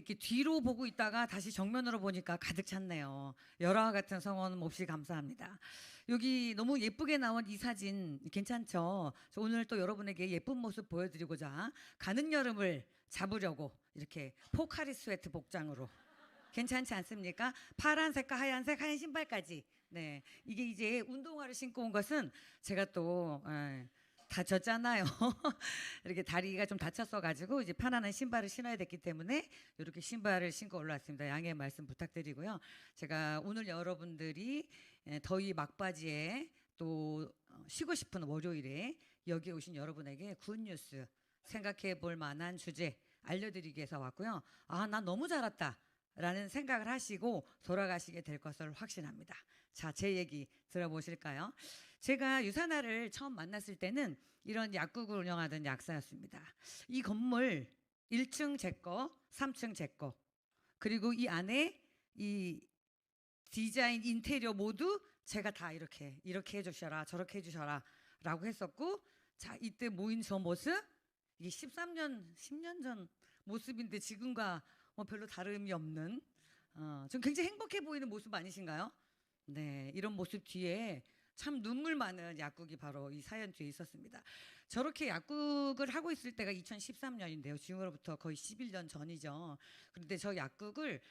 이렇게 뒤로 보고 있다가 다시 정면으로 보니까 가득 찼네요. 열화와 같은 성원 몹시 감사합니다. 여기 너무 예쁘게 나온 이 사진 괜찮죠? 저 오늘 또 여러분에게 예쁜 모습 보여드리고자 가는 여름을 잡으려고 이렇게 포카리 스웨트 복장으로 괜찮지 않습니까? 파란색과 하얀색, 하얀 신발까지. 네, 이게 이제 운동화를 신고 온 것은 제가 또 다쳤잖아요. 이렇게 다리가 좀 다쳤어가지고 이제 편안한 신발을 신어야 됐기 때문에 이렇게 신발을 신고 올라왔습니다. 양해 말씀 부탁드리고요. 제가 오늘 여러분들이 더위 막바지에 또 쉬고 싶은 월요일에 여기 오신 여러분에게 굿뉴스 생각해 볼 만한 주제 알려드리기 위해서 왔고요. 아, 나 너무 잘 왔다 라는 생각을 하시고 돌아가시게 될 것을 확신합니다. 자, 제 얘기 들어보실까요? 제가 유사나를 처음 만났을 때는 이런 약국을 운영하던 약사였습니다. 이 건물 1층 제 거, 3층 제 거, 그리고 이 안에 이 디자인 인테리어 모두 제가 다 이렇게 해주셔라 저렇게 해주셔라 라고 했었고, 자, 이때 모인 저 모습 이게 13년 10년 전 모습인데 지금과 뭐 별로 다름이 없는 좀 굉장히 행복해 보이는 모습 아니신가요? 네, 이런 모습 뒤에 참 눈물 많은 약국이 바로 이 사연 뒤에 있었습니다. 저렇게 약국을 하고 있을 때가 2013년인데요. 지금으로부터 거의 11년 전이죠. 그런데 저 약국을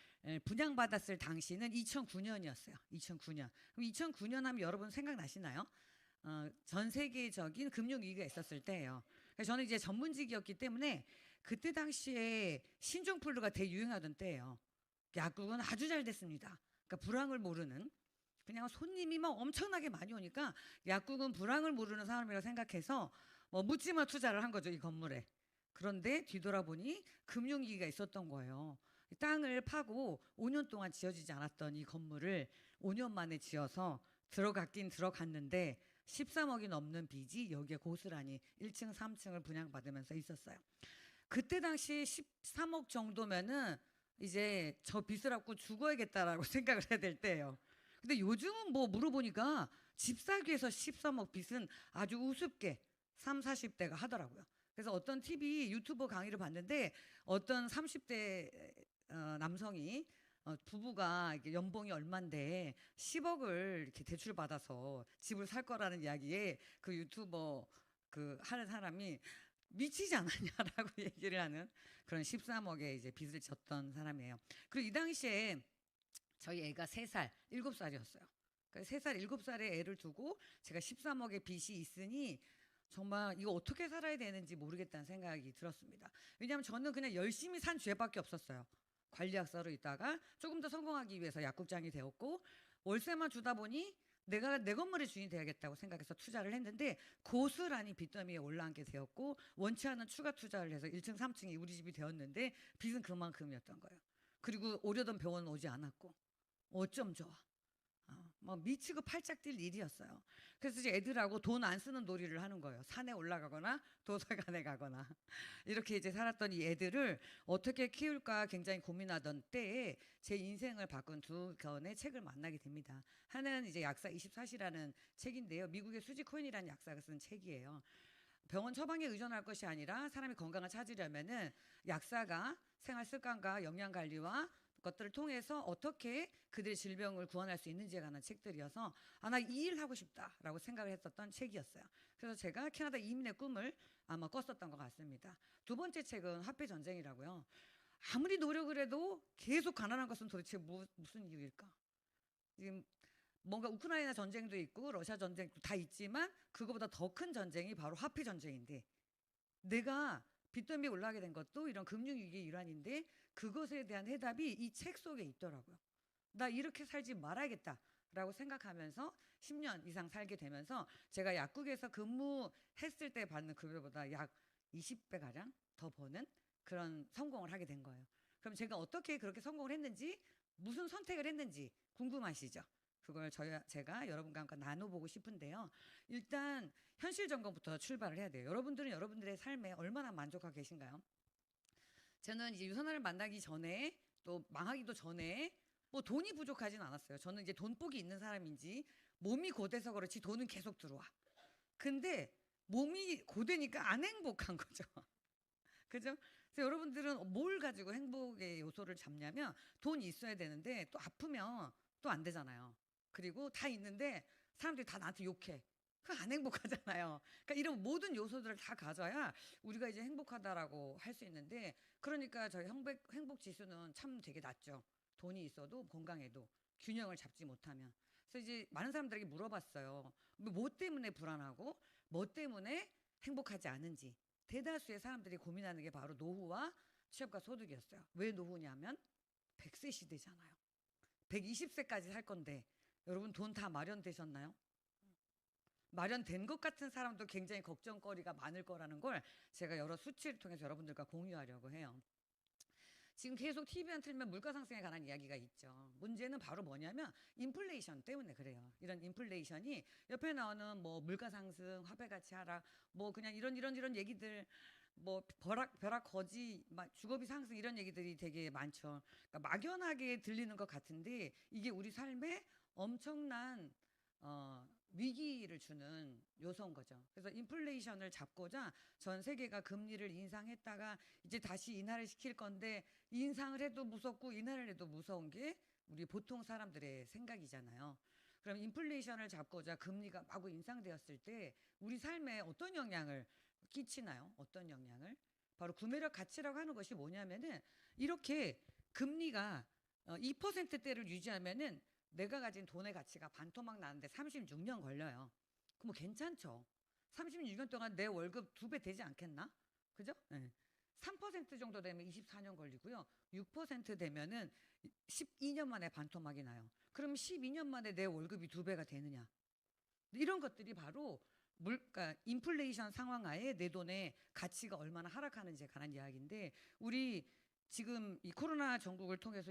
분양받았을 당시는 2009년이었어요. 2009년. 그럼 2009년 하면 여러분 생각나시나요? 전 세계적인 금융위기가 있었을 때예요. 그래서 저는 이제 전문직이었기 때문에 그때 당시에 신종플루가 대유행하던 때예요. 약국은 아주 잘 됐습니다. 그러니까 불황을 모르는, 그냥 손님이 막 엄청나게 많이 오니까 약국은 불황을 모르는 사람이라고 생각해서 뭐 묻지마 투자를 한 거죠, 이 건물에. 그런데 뒤돌아보니 금융위기가 있었던 거예요. 땅을 파고 5년 동안 지어지지 않았던 이 건물을 5년 만에 지어서 들어갔긴 들어갔는데 13억이 넘는 빚이 여기에 고스란히 1층, 3층을 분양받으면서 있었어요. 그때 당시 13억 정도면은 이제 저 빚을 갖고 죽어야겠다라고 생각을 해야 될 때예요. 근데 요즘은 뭐 물어보니까 집 사기 위해서 13억 빚은 아주 우습게 3, 40대가 하더라고요. 그래서 어떤 TV 유튜버 강의를 봤는데 어떤 30대 남성이 부부가 이렇게 연봉이 얼만데 10억을 이렇게 대출 받아서 집을 살 거라는 이야기에 그 유튜버 그 하는 사람이 미치지 않았냐라고 얘기를 하는 그런 13억의 이제 빚을 졌던 사람이에요. 그리고 이 당시에 저희 애가 3살, 7살이었어요. 그러니까 3살, 7살의 애를 두고 제가 13억의 빚이 있으니 정말 이거 어떻게 살아야 되는지 모르겠다는 생각이 들었습니다. 왜냐하면 저는 그냥 열심히 산 죄밖에 없었어요. 관리약사로 있다가 조금 더 성공하기 위해서 약국장이 되었고, 월세만 주다 보니 내가 내 건물의 주인이 돼야겠다고 생각해서 투자를 했는데 고스란히 빚더미에 올라앉게 되었고, 원치 않은 추가 투자를 해서 1층 3층이 우리 집이 되었는데 빚은 그만큼이었던 거예요. 그리고 오려던 병원 오지 않았고, 어쩜 좋아. 막 미치고 팔짝 뛸 일이었어요. 그래서 이제 애들하고 돈 안 쓰는 놀이를 하는 거예요. 산에 올라가거나 도서관에 가거나. 이렇게 이제 살았던 이 애들을 어떻게 키울까 굉장히 고민하던 때에 제 인생을 바꾼 두 권의 책을 만나게 됩니다. 하나는 이제 약사 24시라는 책인데요. 미국의 수지 코인이라는 약사가 쓴 책이에요. 병원 처방에 의존할 것이 아니라 사람이 건강을 찾으려면은 약사가 생활 습관과 영양 관리와 것들을 통해서 어떻게 그들의 질병을 구원할 수 있는지에 관한 책들이어서 나 이 일 하고 싶다라고 생각을 했었던 책이었어요. 그래서 제가 캐나다 이민의 꿈을 아마 꿨었던 것 같습니다. 두 번째 책은 화폐 전쟁이라고요. 아무리 노력을 해도 계속 가난한 것은 도대체 무슨 이유일까? 지금 뭔가 우크라이나 전쟁도 있고 러시아 전쟁도 다 있지만 그거보다 더 큰 전쟁이 바로 화폐 전쟁인데, 내가 빚더미에 올라가게 된 것도 이런 금융위기의 일환인데 그것에 대한 해답이 이 책 속에 있더라고요. 나 이렇게 살지 말아야겠다라고 생각하면서 10년 이상 살게 되면서 제가 약국에서 근무했을 때 받는 급여보다 약 20배 가량 더 버는 그런 성공을 하게 된 거예요. 그럼 제가 어떻게 그렇게 성공을 했는지, 무슨 선택을 했는지 궁금하시죠? 그걸 제가 여러분과 함께 나눠보고 싶은데요. 일단 현실 점검부터 출발을 해야 돼요. 여러분들은 여러분들의 삶에 얼마나 만족하고 계신가요? 저는 이제 유선아를 만나기 전에 또 망하기도 전에 뭐 돈이 부족하진 않았어요. 저는 이제 돈복이 있는 사람인지 몸이 고돼서 그렇지 돈은 계속 들어와. 근데 몸이 고되니까 안 행복한 거죠. 그죠? 그래서 여러분들은 뭘 가지고 행복의 요소를 잡냐면 돈이 있어야 되는데 또 아프면 또 안 되잖아요. 그리고 다 있는데 사람들이 다 나한테 욕해. 그 안 행복하잖아요. 그러니까 이런 모든 요소들을 다 가져야 우리가 이제 행복하다라고 할 수 있는데 그러니까 저희 행복 지수는 참 되게 낮죠. 돈이 있어도 건강해도 균형을 잡지 못하면. 그래서 이제 많은 사람들에게 물어봤어요. 뭐 때문에 불안하고 뭐 때문에 행복하지 않은지. 대다수의 사람들이 고민하는 게 바로 노후와 취업과 소득이었어요. 왜 노후냐면 100세 시대잖아요. 120세까지 살 건데 여러분 돈 다 마련되셨나요? 마련된 것 같은 사람도 굉장히 걱정거리가 많을 거라는 걸 제가 여러 수치를 통해서 여러분들과 공유하려고 해요. 지금 계속 TV만 틀면 물가 상승에 관한 이야기가 있죠. 문제는 바로 뭐냐면 인플레이션 때문에 그래요. 이런 인플레이션이 옆에 나오는 뭐 물가 상승, 화폐 가치 하락, 뭐 그냥 이런 얘기들 뭐 벼락 거지, 주거비 상승 이런 얘기들이 되게 많죠. 그러니까 막연하게 들리는 것 같은데 이게 우리 삶에 엄청난 위기를 주는 요소인 거죠. 그래서 인플레이션을 잡고자 전 세계가 금리를 인상했다가 이제 다시 인하를 시킬 건데 인상을 해도 무섭고 인하를 해도 무서운 게 우리 보통 사람들의 생각이잖아요. 그럼 인플레이션을 잡고자 금리가 마구 인상되었을 때 우리 삶에 어떤 영향을 끼치나요? 어떤 영향을? 바로 구매력 가치라고 하는 것이 뭐냐면은 이렇게 금리가 2%대를 유지하면은 내가 가진 돈의 가치가 반토막 나는데 36년 걸려요. 그럼 뭐 괜찮죠. 36년 동안 내 월급 2배 되지 않겠나? 그죠? 네. 3% 정도 되면 24년 걸리고요. 6% 되면은 12년 만에 반토막이 나요. 그럼 12년 만에 내 월급이 2배가 되느냐? 이런 것들이 바로 그러니까 인플레이션 상황 하에 내 돈의 가치가 얼마나 하락하는지에 관한 이야기인데 우리 지금 이 코로나 전국을 통해서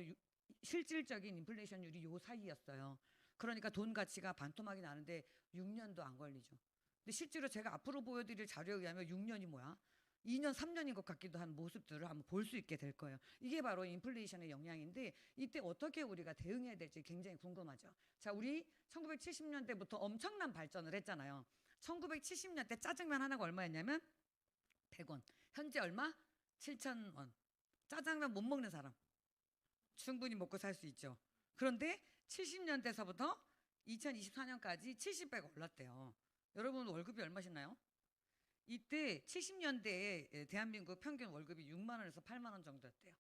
실질적인 인플레이션율이 요 사이였어요. 그러니까 돈 가치가 반토막이 나는데 6년도 안 걸리죠. 근데 실제로 제가 앞으로 보여드릴 자료에 의하면 6년이 뭐야? 2년, 3년인 것 같기도 한 모습들을 한번 볼 수 있게 될 거예요. 이게 바로 인플레이션의 영향인데 이때 어떻게 우리가 대응해야 될지 굉장히 궁금하죠. 자, 우리 1970년대부터 엄청난 발전을 했잖아요. 1970년대 짜장면 하나가 얼마였냐면 100원. 현재 얼마? 7,000원. 짜장면 못 먹는 사람 충분히 먹고 살 수 있죠. 그런데 70년대서부터 2024년까지 70배가 올랐대요. 여러분 월급이 얼마시나요? 이때 70년대에 대한민국 평균 월급이 6만 원에서 8만 원 정도였대요.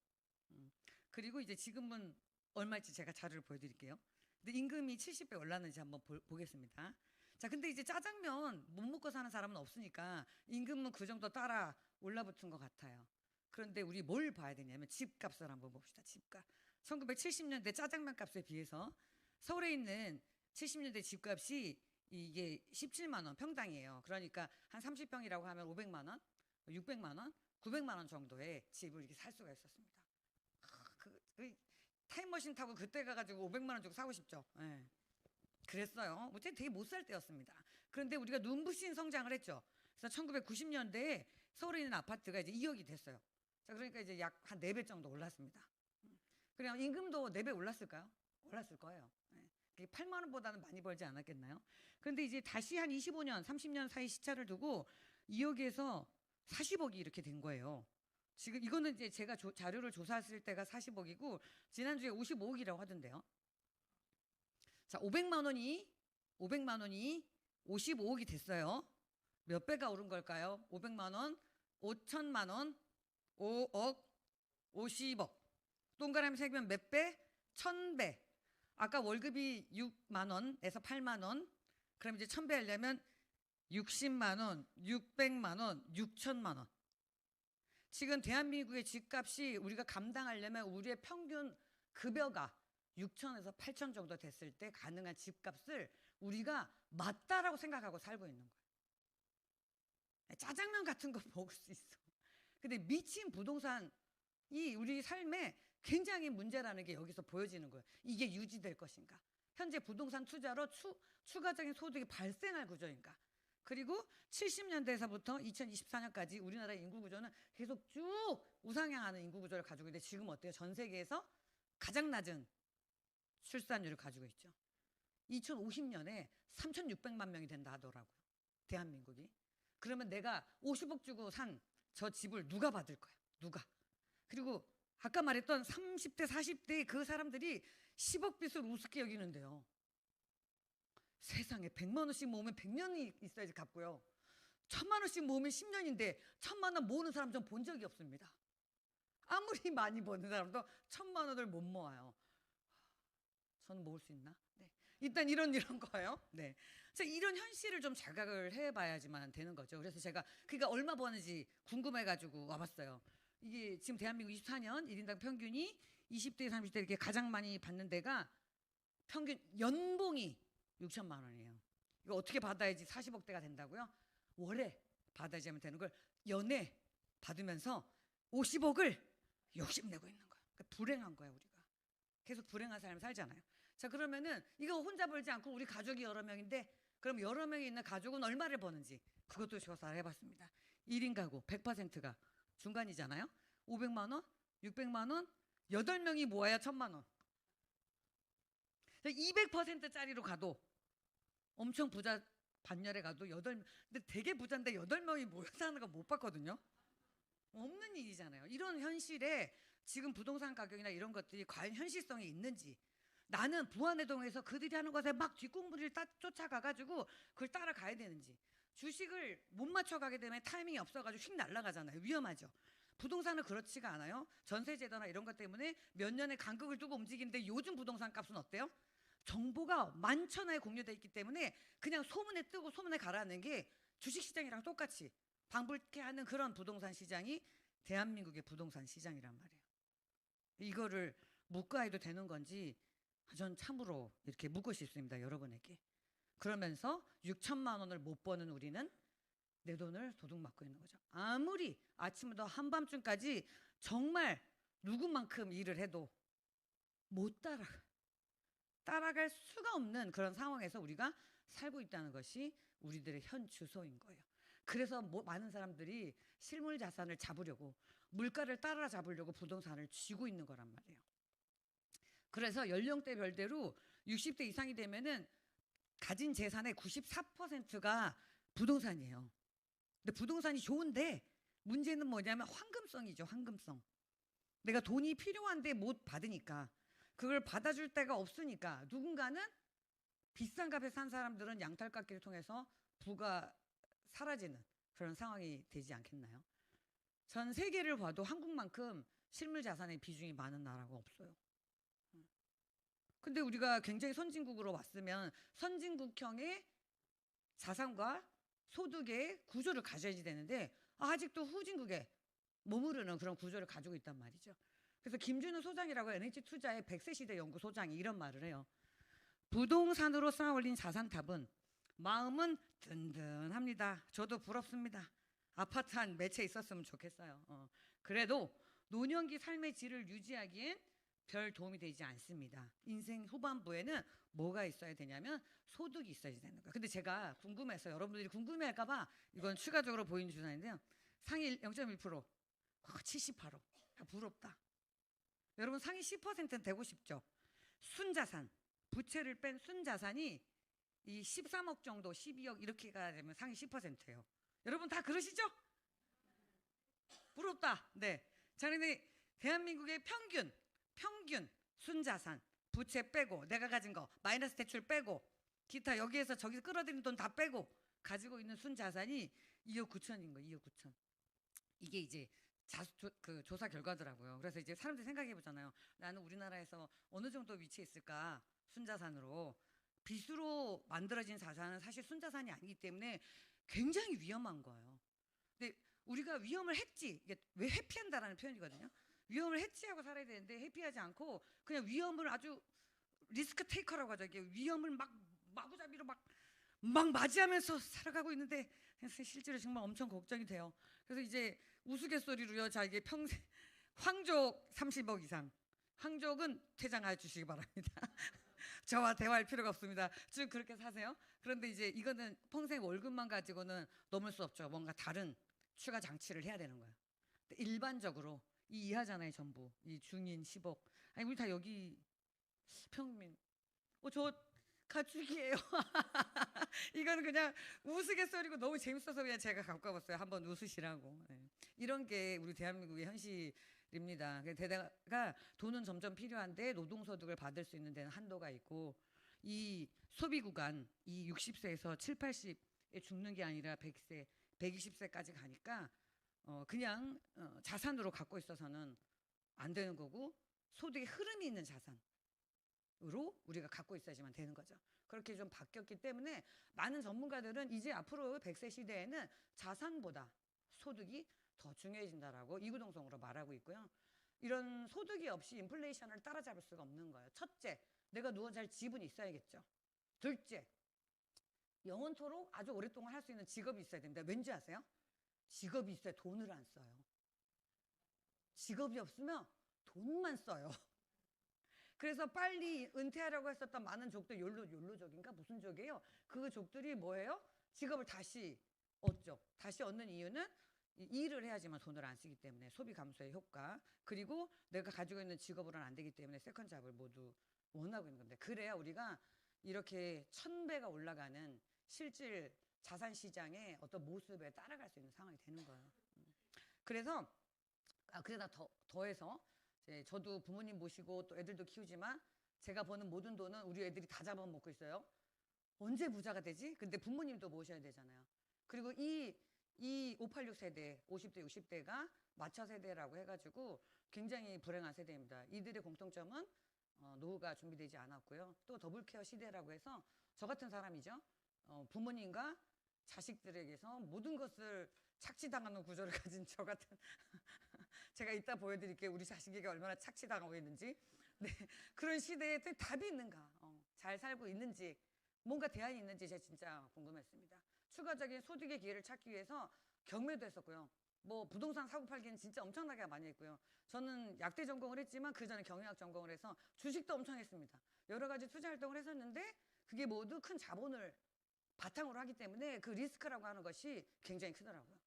그리고 이제 지금은 얼마일지 제가 자료를 보여드릴게요. 근데 임금이 70배 올랐는지 한번 보겠습니다. 자, 근데 이제 짜장면 못 먹고 사는 사람은 없으니까 임금은 그 정도 따라 올라붙은 것 같아요. 그런데 우리 뭘 봐야 되냐면 집값을 한번 봅시다. 집값. 1970년대 짜장면 값에 비해서 서울에 있는 70년대 집값이 이게 17만 원 평당이에요. 그러니까 한 30평이라고 하면 500만 원, 600만 원, 900만 원 정도의 집을 이렇게 살 수가 있었습니다. 타임머신 타고 그때 가가지고 500만 원 주고 사고 싶죠. 네. 그랬어요. 어쨌든 되게 못 살 때였습니다. 그런데 우리가 눈부신 성장을 했죠. 그래서 1990년대에 서울에 있는 아파트가 이제 2억이 됐어요. 자, 그러니까 이제 약 한 4배 정도 올랐습니다. 그냥 임금도 4배 올랐을까요? 올랐을 거예요. 네. 8만 원보다는 많이 벌지 않았겠나요? 그런데 이제 다시 한 25년, 30년 사이 시차를 두고 2억에서 40억이 이렇게 된 거예요. 지금 이거는 이제 제가 자료를 조사했을 때가 40억이고 지난주에 55억이라고 하던데요. 자, 500만 원이 55억이 됐어요. 몇 배가 오른 걸까요? 500만 원, 5천만 원, 5억, 50억. 동그라미 세면 몇 배? 1000배. 아까 월급이 6만 원에서 8만 원. 그럼 이제 1000배 하려면 60만 원, 600만 원, 6천만 원. 지금 대한민국의 집값이 우리가 감당하려면 우리의 평균 급여가 6천에서 8천 정도 됐을 때 가능한 집값을 우리가 맞다라고 생각하고 살고 있는 거예요. 짜장면 같은 거 먹을 수 있어. 근데 미친 부동산이 우리 삶에 굉장히 문제라는 게 여기서 보여지는 거예요. 이게 유지될 것인가? 현재 부동산 투자로 추가적인 소득이 발생할 구조인가? 그리고 70년대에서부터 2024년까지 우리나라의 인구 구조는 계속 쭉 우상향하는 인구 구조를 가지고 있는데 지금 어때요? 전 세계에서 가장 낮은 출산율을 가지고 있죠. 2050년에 3,600만 명이 된다 하더라고요. 대한민국이. 그러면 내가 50억 주고 산 저 집을 누가 받을 거야? 누가? 그리고 아까 말했던 30대, 40대 그 사람들이 10억 빚을 우습게 여기는데요. 세상에 100만 원씩 모으면 100년이 있어야지 갚고요. 1000만 원씩 모으면 10년인데 1000만 원 모으는 사람 전 본 적이 없습니다. 아무리 많이 버는 사람도 1000만 원을 못 모아요. 저는 모을 수 있나? 네. 일단 이런 거예요. 네. 그래서 이런 현실을 좀 자각을 해봐야지만 되는 거죠. 그래서 제가 그러니까 얼마 버는지 궁금해가지고 와봤어요. 이게 지금 대한민국 24년 1인당 평균이 20대, 30대 이렇게 가장 많이 받는 데가 평균 연봉이 6천만 원이에요. 이거 어떻게 받아야지 40억대가 된다고요? 월에 받아야지 하면 되는 걸 연애 받으면서 50억을 욕심내고 있는 거예요. 그러니까 불행한 거야 우리가. 계속 불행한 삶을 살잖아요. 자 그러면은 이거 혼자 벌지 않고 우리 가족이 여러 명인데 그럼 여러 명이 있는 가족은 얼마를 버는지 그것도 조사를 해봤습니다. 1인 가구 100%가 중간이잖아요. 500만 원, 600만 원, 8명이 모아야 1000만 원. 200%짜리로 가도 엄청 부자 반열에 가도 근데 되게 부자인데 8명이 모여 사는 거 못 봤거든요. 없는 일이잖아요. 이런 현실에 지금 부동산 가격이나 이런 것들이 과연 현실성이 있는지 나는 부안해동에서 그들이 하는 것에 막 뒷공무리를 쫓아가가지고 그걸 따라가야 되는지 주식을 못 맞춰가게 되면 타이밍이 없어가지고 휙 날아가잖아요. 위험하죠. 부동산은 그렇지가 않아요. 전세제도나 이런 것 때문에 몇 년의 간격을 두고 움직이는데 요즘 부동산 값은 어때요? 정보가 만천하에 공유되어 있기 때문에 그냥 소문에 뜨고 소문에 가라앉는 게 주식시장이랑 똑같이 방불케 하는 그런 부동산 시장이 대한민국의 부동산 시장이란 말이에요. 이거를 묵과해도 되는 건지 전 참으로 이렇게 묻고 싶습니다. 여러분에게. 그러면서 6천만 원을 못 버는 우리는 내 돈을 도둑맞고 있는 거죠. 아무리 아침부터 한밤중까지 정말 누구만큼 일을 해도 못 따라갈 수가 없는 그런 상황에서 우리가 살고 있다는 것이 우리들의 현 주소인 거예요. 그래서 많은 사람들이 실물 자산을 잡으려고 물가를 따라잡으려고 부동산을 쥐고 있는 거란 말이에요. 그래서 연령대별대로 60대 이상이 되면은 가진 재산의 94%가 부동산이에요. 근데 부동산이 좋은데 문제는 뭐냐면 황금성이죠. 황금성. 내가 돈이 필요한데 못 받으니까 그걸 받아줄 데가 없으니까 누군가는 비싼 값에 산 사람들은 양털깎이를 통해서 부가 사라지는 그런 상황이 되지 않겠나요? 전 세계를 봐도 한국만큼 실물 자산의 비중이 많은 나라가 없어요. 근데 우리가 굉장히 선진국으로 왔으면 선진국형의 자산과 소득의 구조를 가져야지 되는데 아직도 후진국에 머무르는 그런 구조를 가지고 있단 말이죠. 그래서 김준우 소장이라고 NH투자의 100세 시대 연구소장이 이런 말을 해요. 부동산으로 쌓아 올린 자산탑은 마음은 든든합니다. 저도 부럽습니다. 아파트 한 몇 채 있었으면 좋겠어요. 그래도 노년기 삶의 질을 유지하기엔 별 도움이 되지 않습니다. 인생 후반부에는 뭐가 있어야 되냐면 소득이 있어야 되는 거예요. 근데 제가 궁금해서 여러분들이 궁금해할까 봐 이건 추가적으로 보이는 주사인데요. 상위 0.1%, 78억. 부럽다. 여러분 상위 10%는 되고 싶죠? 순자산, 부채를 뺀 순자산이 이 13억 정도, 12억 이렇게가 되면 상위 10%예요. 여러분 다 그러시죠? 부럽다. 네. 자, 근데 대한민국의 평균 순자산, 부채 빼고 내가 가진 거 마이너스 대출 빼고 기타 여기에서 저기서 끌어들인 돈 다 빼고 가지고 있는 순자산이 2억 9천인 거예요. 2억 9천. 이게 이제 그 조사 결과더라고요. 그래서 이제 사람들이 생각해 보잖아요. 나는 우리나라에서 어느 정도 위치에 있을까? 순자산으로. 빚으로 만들어진 자산은 사실 순자산이 아니기 때문에 굉장히 위험한 거예요. 근데 우리가 위험을 했지. 이게 왜 회피한다라는 표현이거든요. 위험을 해치하고 살아야 되는데 회피하지 않고 그냥 위험을 아주 리스크 테이커라고 하죠. 이게 위험을 막 마구잡이로 막 맞이하면서 살아가고 있는데 실제로 정말 엄청 걱정이 돼요. 그래서 이제 우스갯소리로요. 자 이게 평생 황족 30억 이상. 황족은 퇴장해 주시기 바랍니다. 저와 대화할 필요가 없습니다. 쭉 그렇게 사세요. 그런데 이제 이거는 평생 월급만 가지고는 넘을 수 없죠. 뭔가 다른 추가 장치를 해야 되는 거예요. 일반적으로 이 이하잖아요. 전부 이 중인 10억. 아니 우리 다 여기 평민. 저 가축이에요. 이거는 그냥 우스갯소리고 너무 재밌어서 그냥 제가 갖고 와봤어요. 한번 웃으시라고. 네. 이런 게 우리 대한민국의 현실입니다. 게다가 돈은 점점 필요한데 노동소득을 받을 수 있는 데는 한도가 있고 이 소비 구간 이 60세에서 7, 80에 죽는 게 아니라 100세, 120세까지 가니까 그냥 자산으로 갖고 있어서는 안 되는 거고 소득의 흐름이 있는 자산으로 우리가 갖고 있어야지만 되는 거죠. 그렇게 좀 바뀌었기 때문에 많은 전문가들은 이제 앞으로 100세 시대에는 자산보다 소득이 더 중요해진다라고 이구동성으로 말하고 있고요. 이런 소득이 없이 인플레이션을 따라잡을 수가 없는 거예요. 첫째, 내가 누워 잘 집은 있어야겠죠. 둘째, 영원토록 아주 오랫동안 할 수 있는 직업이 있어야 됩니다. 왠지 아세요? 직업이 있어야 돈을 안 써요. 직업이 없으면 돈만 써요. 그래서 빨리 은퇴하려고 했었던 많은 족들, 욜로족인가 무슨 족이에요? 그 족들이 뭐예요? 직업을 다시 얻죠. 다시 얻는 이유는 일을 해야지만 돈을 안 쓰기 때문에 소비 감소의 효과, 그리고 내가 가지고 있는 직업으로는 안 되기 때문에 세컨 잡을 모두 원하고 있는 겁니다. 그래야 우리가 이렇게 1000배가 올라가는 실질 자산 시장의 어떤 모습에 따라갈 수 있는 상황이 되는 거예요. 그래서 그러다 더해서 저도 부모님 모시고 또 애들도 키우지만 제가 버는 모든 돈은 우리 애들이 다 잡아먹고 있어요. 언제 부자가 되지? 근데 부모님도 모셔야 되잖아요. 그리고 이 586 세대, 50대, 60대가 마처 세대라고 해가지고 굉장히 불행한 세대입니다. 이들의 공통점은 노후가 준비되지 않았고요. 또 더블케어 시대라고 해서 저 같은 사람이죠. 부모님과 자식들에게서 모든 것을 착취당하는 구조를 가진 저 같은 제가 이따 보여드릴게요. 우리 자식에게 얼마나 착취당하고 있는지. 네, 그런 시대에 답이 있는가, 잘 살고 있는지, 뭔가 대안이 있는지 제가 진짜 궁금했습니다. 추가적인 소득의 기회를 찾기 위해서 경매도 했었고요. 뭐 부동산 사고 팔기는 진짜 엄청나게 많이 했고요. 저는 약대 전공을 했지만 그 전에 경영학 전공을 해서 주식도 엄청 했습니다. 여러 가지 투자 활동을 했었는데 그게 모두 큰 자본을 바탕으로 하기 때문에 그 리스크라고 하는 것이 굉장히 크더라고요.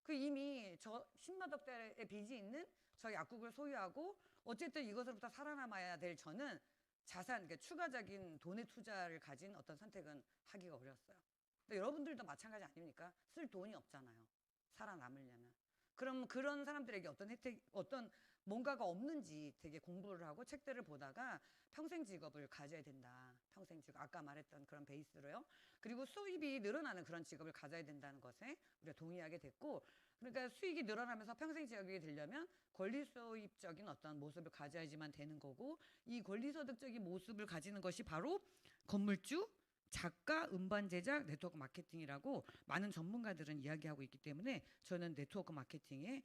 그 이미 저 10만 억대의 빚이 있는 저 약국을 소유하고 어쨌든 이것으로부터 살아남아야 될 저는 자산, 그러니까 추가적인 돈의 투자를 가진 어떤 선택은 하기가 어려웠어요. 근데 여러분들도 마찬가지 아닙니까? 쓸 돈이 없잖아요. 살아남으려면. 그럼 그런 사람들에게 어떤 혜택, 어떤 뭔가가 없는지 되게 공부를 하고 책들을 보다가 평생 직업을 가져야 된다. 평생 직업, 아까 말했던 그런 베이스로요. 그리고 수입이 늘어나는 그런 직업을 가져야 된다는 것에 우리가 동의하게 됐고, 그러니까 수익이 늘어나면서 평생 직업이 되려면 권리소득적인 어떤 모습을 가져야지만 되는 거고, 이 권리소득적인 모습을 가지는 것이 바로 건물주, 작가, 음반 제작, 네트워크 마케팅이라고 많은 전문가들은 이야기하고 있기 때문에 저는 네트워크 마케팅에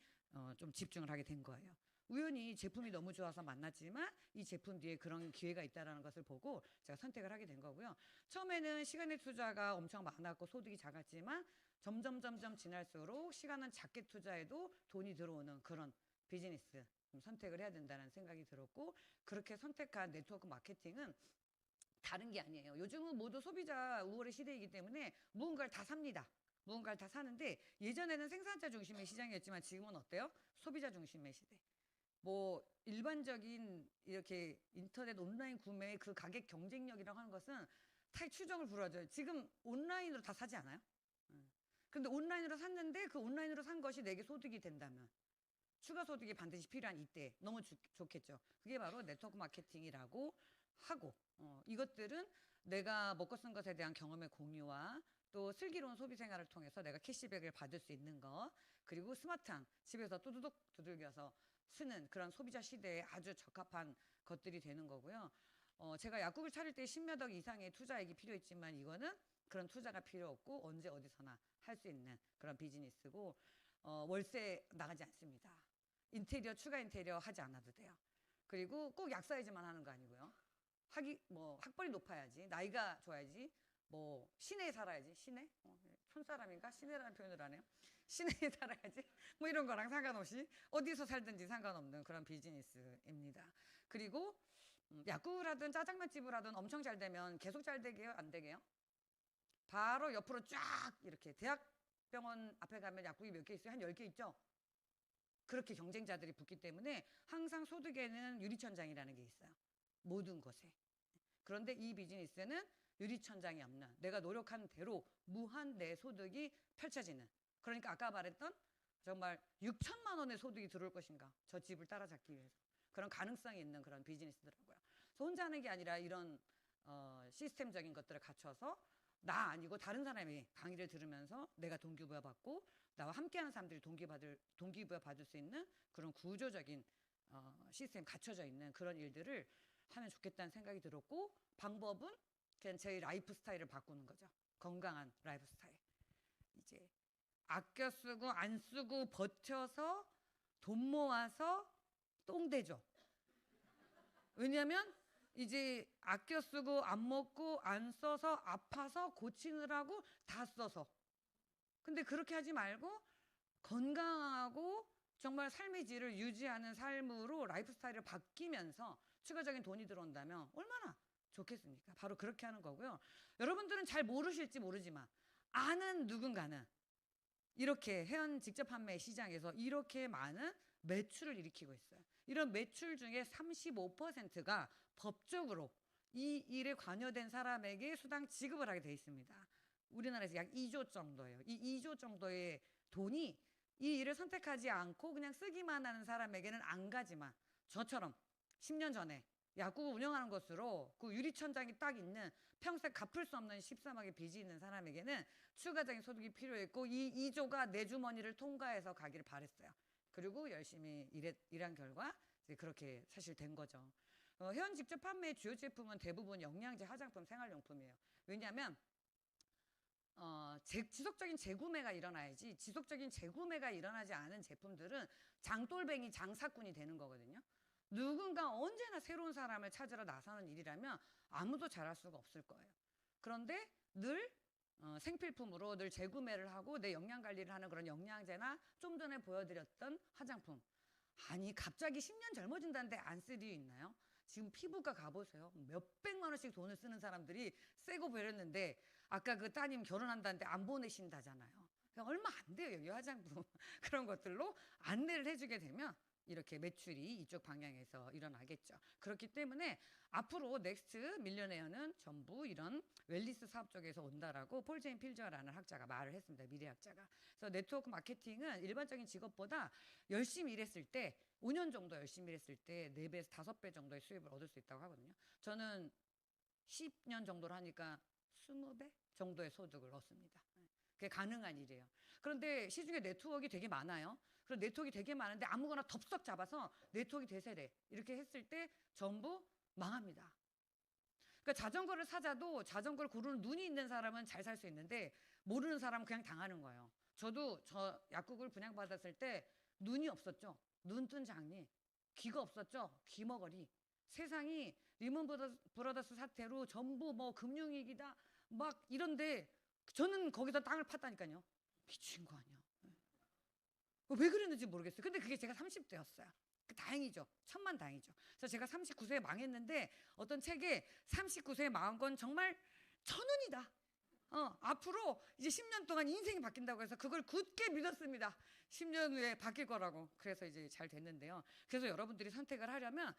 좀 집중을 하게 된 거예요. 우연히 제품이 너무 좋아서 만났지만 이 제품 뒤에 그런 기회가 있다는 것을 보고 제가 선택을 하게 된 거고요. 처음에는 시간의 투자가 엄청 많았고 소득이 작았지만 점점 지날수록 시간은 작게 투자해도 돈이 들어오는 그런 비즈니스 선택을 해야 된다는 생각이 들었고, 그렇게 선택한 네트워크 마케팅은 다른 게 아니에요. 요즘은 모두 소비자 우월의 시대이기 때문에 무언가를 다 삽니다. 무언가를 다 사는데 예전에는 생산자 중심의 시장이었지만 지금은 어때요? 소비자 중심의 시대. 뭐 일반적인 이렇게 인터넷 온라인 구매의 그 가격 경쟁력이라고 하는 것은 타의 추정을 불허하죠. 지금 온라인으로 다 사지 않아요? 근데 온라인으로 샀는데 그 온라인으로 산 것이 내게 소득이 된다면 추가 소득이 반드시 필요한 이때 너무 좋겠죠. 그게 바로 네트워크 마케팅이라고 하고, 이것들은 내가 먹고 쓴 것에 대한 경험의 공유와 또 슬기로운 소비 생활을 통해서 내가 캐시백을 받을 수 있는 것, 그리고 스마트한 집에서 뚜두둑 두들겨서 쓰는 그런 소비자 시대에 아주 적합한 것들이 되는 거고요. 제가 약국을 차릴 때 10몇 억 이상의 투자액이 필요했지만 이거는 그런 투자가 필요 없고 언제 어디서나 할 수 있는 그런 비즈니스고, 월세 나가지 않습니다. 인테리어, 추가 인테리어 하지 않아도 돼요. 그리고 꼭 약사야지만 하는 거 아니고요. 학벌이 높아야지, 나이가 좋아야지, 뭐 시내에 살아야지, 시내? 촌사람인가? 시내라는 표현을 안 해요. 시내에 살아야지, 뭐 이런 거랑 상관없이 어디서 살든지 상관없는 그런 비즈니스입니다. 그리고 약국을 하든 짜장면집을 하든 엄청 잘 되면 계속 잘 되게요? 안 되게요? 바로 옆으로 쫙 이렇게 대학병원 앞에 가면 약국이 몇 개 있어요? 한 10개 있죠? 그렇게 경쟁자들이 붙기 때문에 항상 소득에는 유리천장이라는 게 있어요. 모든 것에. 그런데 이 비즈니스는 유리천장이 없는, 내가 노력한 대로 무한 내 소득이 펼쳐지는, 그러니까 아까 말했던 정말 6천만 원의 소득이 들어올 것인가, 저 집을 따라잡기 위해서. 그런 가능성이 있는 그런 비즈니스더라고요. 그래서 혼자 하는 게 아니라 이런 시스템적인 것들을 갖춰서 나 아니고 다른 사람이 강의를 들으면서 내가 동기부여 받고 나와 함께하는 사람들이 동기부여 받을 수 있는 그런 구조적인 시스템이 갖춰져 있는 그런 일들을 하면 좋겠다는 생각이 들었고, 방법은 그냥 제 라이프 스타일을 바꾸는 거죠. 건강한 라이프 스타일. 이제 아껴 쓰고 안 쓰고 버텨서 돈 모아서 똥대죠. 왜냐하면 이제 아껴 쓰고 안 먹고 안 써서 아파서 고치느라고 다 써서. 근데 그렇게 하지 말고 건강하고 정말 삶의 질을 유지하는 삶으로 라이프 스타일을 바뀌면서 추가적인 돈이 들어온다면 얼마나 좋겠습니까? 바로 그렇게 하는 거고요. 여러분들은 잘 모르실지 모르지만 아는 누군가는 이렇게 해연 직접 판매 시장에서 이렇게 많은 매출을 일으키고 있어요. 이런 매출 중에 35%가 법적으로 이 일에 관여된 사람에게 수당 지급을 하게 돼 있습니다. 우리나라에서 약 2조 정도예요. 이 2조 정도의 돈이 이 일을 선택하지 않고 그냥 쓰기만 하는 사람에게는 안 가지만, 저처럼 10년 전에 약국을 운영하는 것으로 그 유리천장이 딱 있는 평생 갚을 수 없는 13억의 빚이 있는 사람에게는 추가적인 소득이 필요했고, 이 2조가 내 주머니를 통과해서 가기를 바랬어요. 그리고 열심히 일한 결과 이제 그렇게 사실 된 거죠. 회원 직접 판매의 주요 제품은 대부분 영양제, 화장품, 생활용품이에요. 왜냐하면 지속적인 재구매가 일어나야지, 지속적인 재구매가 일어나지 않은 제품들은 장돌뱅이 장사꾼이 되는 거거든요. 누군가 언제나 새로운 사람을 찾으러 나서는 일이라면 아무도 잘할 수가 없을 거예요. 그런데 늘 생필품으로 늘 재구매를 하고 내 영양관리를 하는 그런 영양제나 좀 전에 보여드렸던 화장품. 아니 갑자기 10년 젊어진다는데 안 쓸 이유 있나요? 지금 피부과 가보세요. 몇백만 원씩 돈을 쓰는 사람들이 새고 버렸는데 아까 그 따님 결혼한다는데 안 보내신다잖아요. 얼마 안 돼요. 여기 화장품. 그런 것들로 안내를 해주게 되면 이렇게 매출이 이쪽 방향에서 일어나겠죠. 그렇기 때문에 앞으로 넥스트 밀리어네어는 전부 이런 웰니스 사업 쪽에서 온다라고 폴 제인 필저라는 학자가 말을 했습니다. 미래학자가. 그래서 네트워크 마케팅은 일반적인 직업보다 열심히 일했을 때 5년 정도 열심히 일했을 때 4배에서 5배 정도의 수입을 얻을 수 있다고 하거든요. 저는 10년 정도를 하니까 20배 정도의 소득을 얻습니다. 그게 가능한 일이에요. 그런데 시중에 네트워크가 되게 많아요. 그런 네트워크가 되게 많은데 아무거나 덥석 잡아서 네트워크 대세래 이렇게 했을 때 전부 망합니다. 그러니까 자전거를 사자도 자전거를 고르는 눈이 있는 사람은 잘 살 수 있는데 모르는 사람은 그냥 당하는 거예요. 저도 저 약국을 분양받았을 때 눈이 없었죠. 눈뜬 장니. 귀가 없었죠. 귀머거리. 세상이 리먼 브러더스 사태로 전부 뭐 금융위기다 막 이런데 저는 거기서 땅을 팠다니까요. 미친 거 아니야. 왜 그랬는지 모르겠어요. 근데 그게 제가 30대였어요. 다행이죠. 천만 다행이죠. 그래서 제가 39세에 망했는데 어떤 책에 39세에 망한 건 정말 천운이다. 앞으로 이제 10년 동안 인생이 바뀐다고 해서 그걸 굳게 믿었습니다. 10년 후에 바뀔 거라고. 그래서 이제 잘 됐는데요. 그래서 여러분들이 선택을 하려면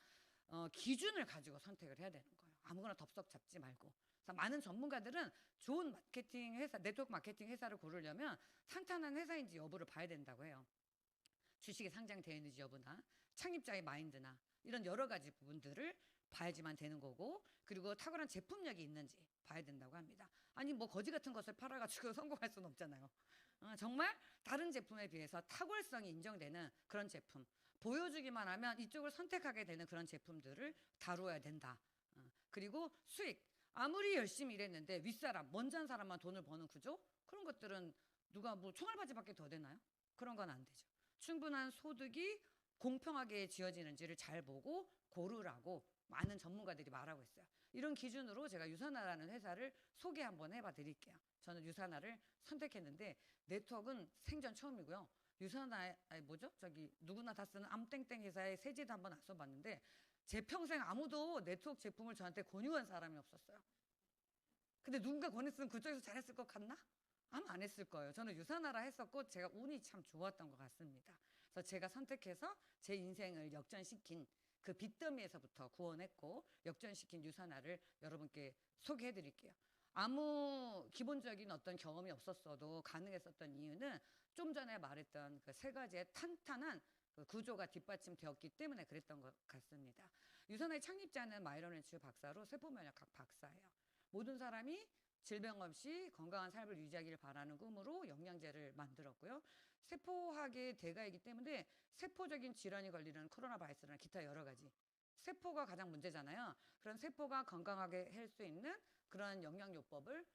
기준을 가지고 선택을 해야 되는 거예요. 아무거나 덥석 잡지 말고. 그래서 많은 전문가들은 좋은 마케팅 회사, 네트워크 마케팅 회사를 고르려면 탄탄한 회사인지 여부를 봐야 된다고 해요. 주식에 상장되어 있는지 여부나 창립자의 마인드나 이런 여러 가지 부분들을 봐야지만 되는 거고, 그리고 탁월한 제품력이 있는지 봐야 된다고 합니다. 아니 뭐 거지 같은 것을 팔아가지고 성공할 수는 없잖아요. 정말 다른 제품에 비해서 탁월성이 인정되는 그런 제품 보여주기만 하면 이쪽을 선택하게 되는 그런 제품들을 다루어야 된다. 그리고 수익, 아무리 열심히 일했는데 윗사람 먼저 한 사람만 돈을 버는 구조, 그런 것들은 누가 뭐 총알바지밖에 더 되나요? 그런 건 안 되죠. 충분한 소득이 공평하게 지어지는지를 잘 보고 고르라고 많은 전문가들이 말하고 있어요. 이런 기준으로 제가 유사나라는 회사를 소개 한번 해봐 드릴게요. 저는 유사나를 선택했는데 네트워크는 생전 처음이고요. 유사나, 아니 뭐죠? 저기 누구나 다 쓰는 암땡땡 회사의 세제도 한번 안 써봤는데 제 평생 아무도 네트워크 제품을 저한테 권유한 사람이 없었어요. 근데 누군가 권했으면 그쪽에서 잘했을 것 같나? 아마 안 했을 거예요. 저는 유사나라 했었고 제가 운이 참 좋았던 것 같습니다. 그래서 제가 선택해서 제 인생을 역전시킨 그 빚더미에서부터 구원했고 역전시킨 유산화를 여러분께 소개해 드릴게요. 아무 기본적인 어떤 경험이 없었어도 가능했었던 이유는 좀 전에 말했던 그 세 가지의 탄탄한 그 구조가 뒷받침되었기 때문에 그랬던 것 같습니다. 유산화의 창립자는 마이런 렌츠 박사로 세포면역학 박사예요. 모든 사람이 질병 없이 건강한 삶을 유지하기를 바라는 꿈으로 영양제를 만들었고요. 세포학의 대가이기 때문에 세포적인 질환이 걸리는 코로나 바이러스나 기타 여러 가지 세포가 가장 문제잖아요. 그런 세포가 건강하게 할 수 있는 그런 영양요법을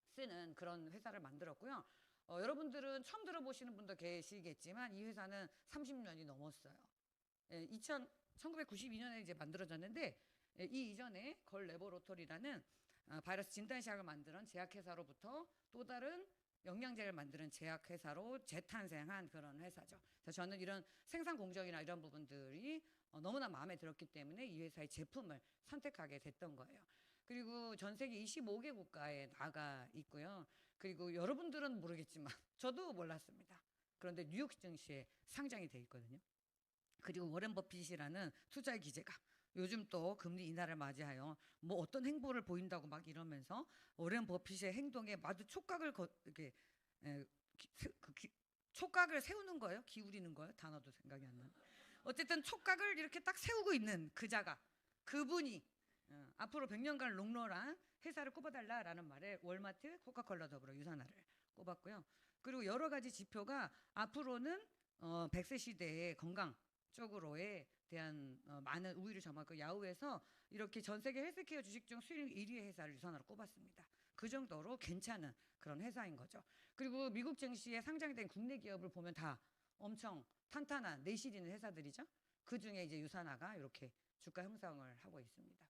쓰는 그런 회사를 만들었고요. 여러분들은 처음 들어보시는 분도 계시겠지만 이 회사는 30년이 넘었어요. 1992년에 이제 만들어졌는데 이 이전에 걸 레보로토리라는 바이러스 진단시약을 만드는 제약회사로부터 또 다른 영양제를 만드는 제약회사로 재탄생한 그런 회사죠. 그래서 저는 이런 생산 공정이나 이런 부분들이 너무나 마음에 들었기 때문에 이 회사의 제품을 선택하게 됐던 거예요. 그리고 전 세계 25개 국가에 나가 있고요. 그리고 여러분들은 모르겠지만 저도 몰랐습니다. 그런데 뉴욕 증시에 상장이 돼 있거든요. 그리고 워렌 버핏이라는 투자 기재가 요즘 또 금리 인하를 맞이하여 뭐 어떤 행보를 보인다고 막 이러면서 워렌 버핏의 행동에 마주 촉각을 이렇게 촉각을 세우는 거예요? 기울이는 거예요? 단어도 생각이 안 나네. 어쨌든 촉각을 이렇게 딱 세우고 있는 그분이 앞으로 100년간 롱런한 회사를 꼽아달라라는 말에 월마트, 코카콜라 더불어 유산화를 꼽았고요. 그리고 여러 가지 지표가 앞으로는 100세 시대의 건강 쪽으로에 대한 많은 우위를 점하고 야후에서 이렇게 전 세계 헬스케어 주식 중 수익 1위 회사를 유산화로 꼽았습니다. 그 정도로 괜찮은 그런 회사인 거죠. 그리고 미국 증시에 상장된 국내 기업을 보면 다 엄청 탄탄한 내실 있는 회사들이죠. 그 중에 이제 유산화가 이렇게 주가 형성을 하고 있습니다.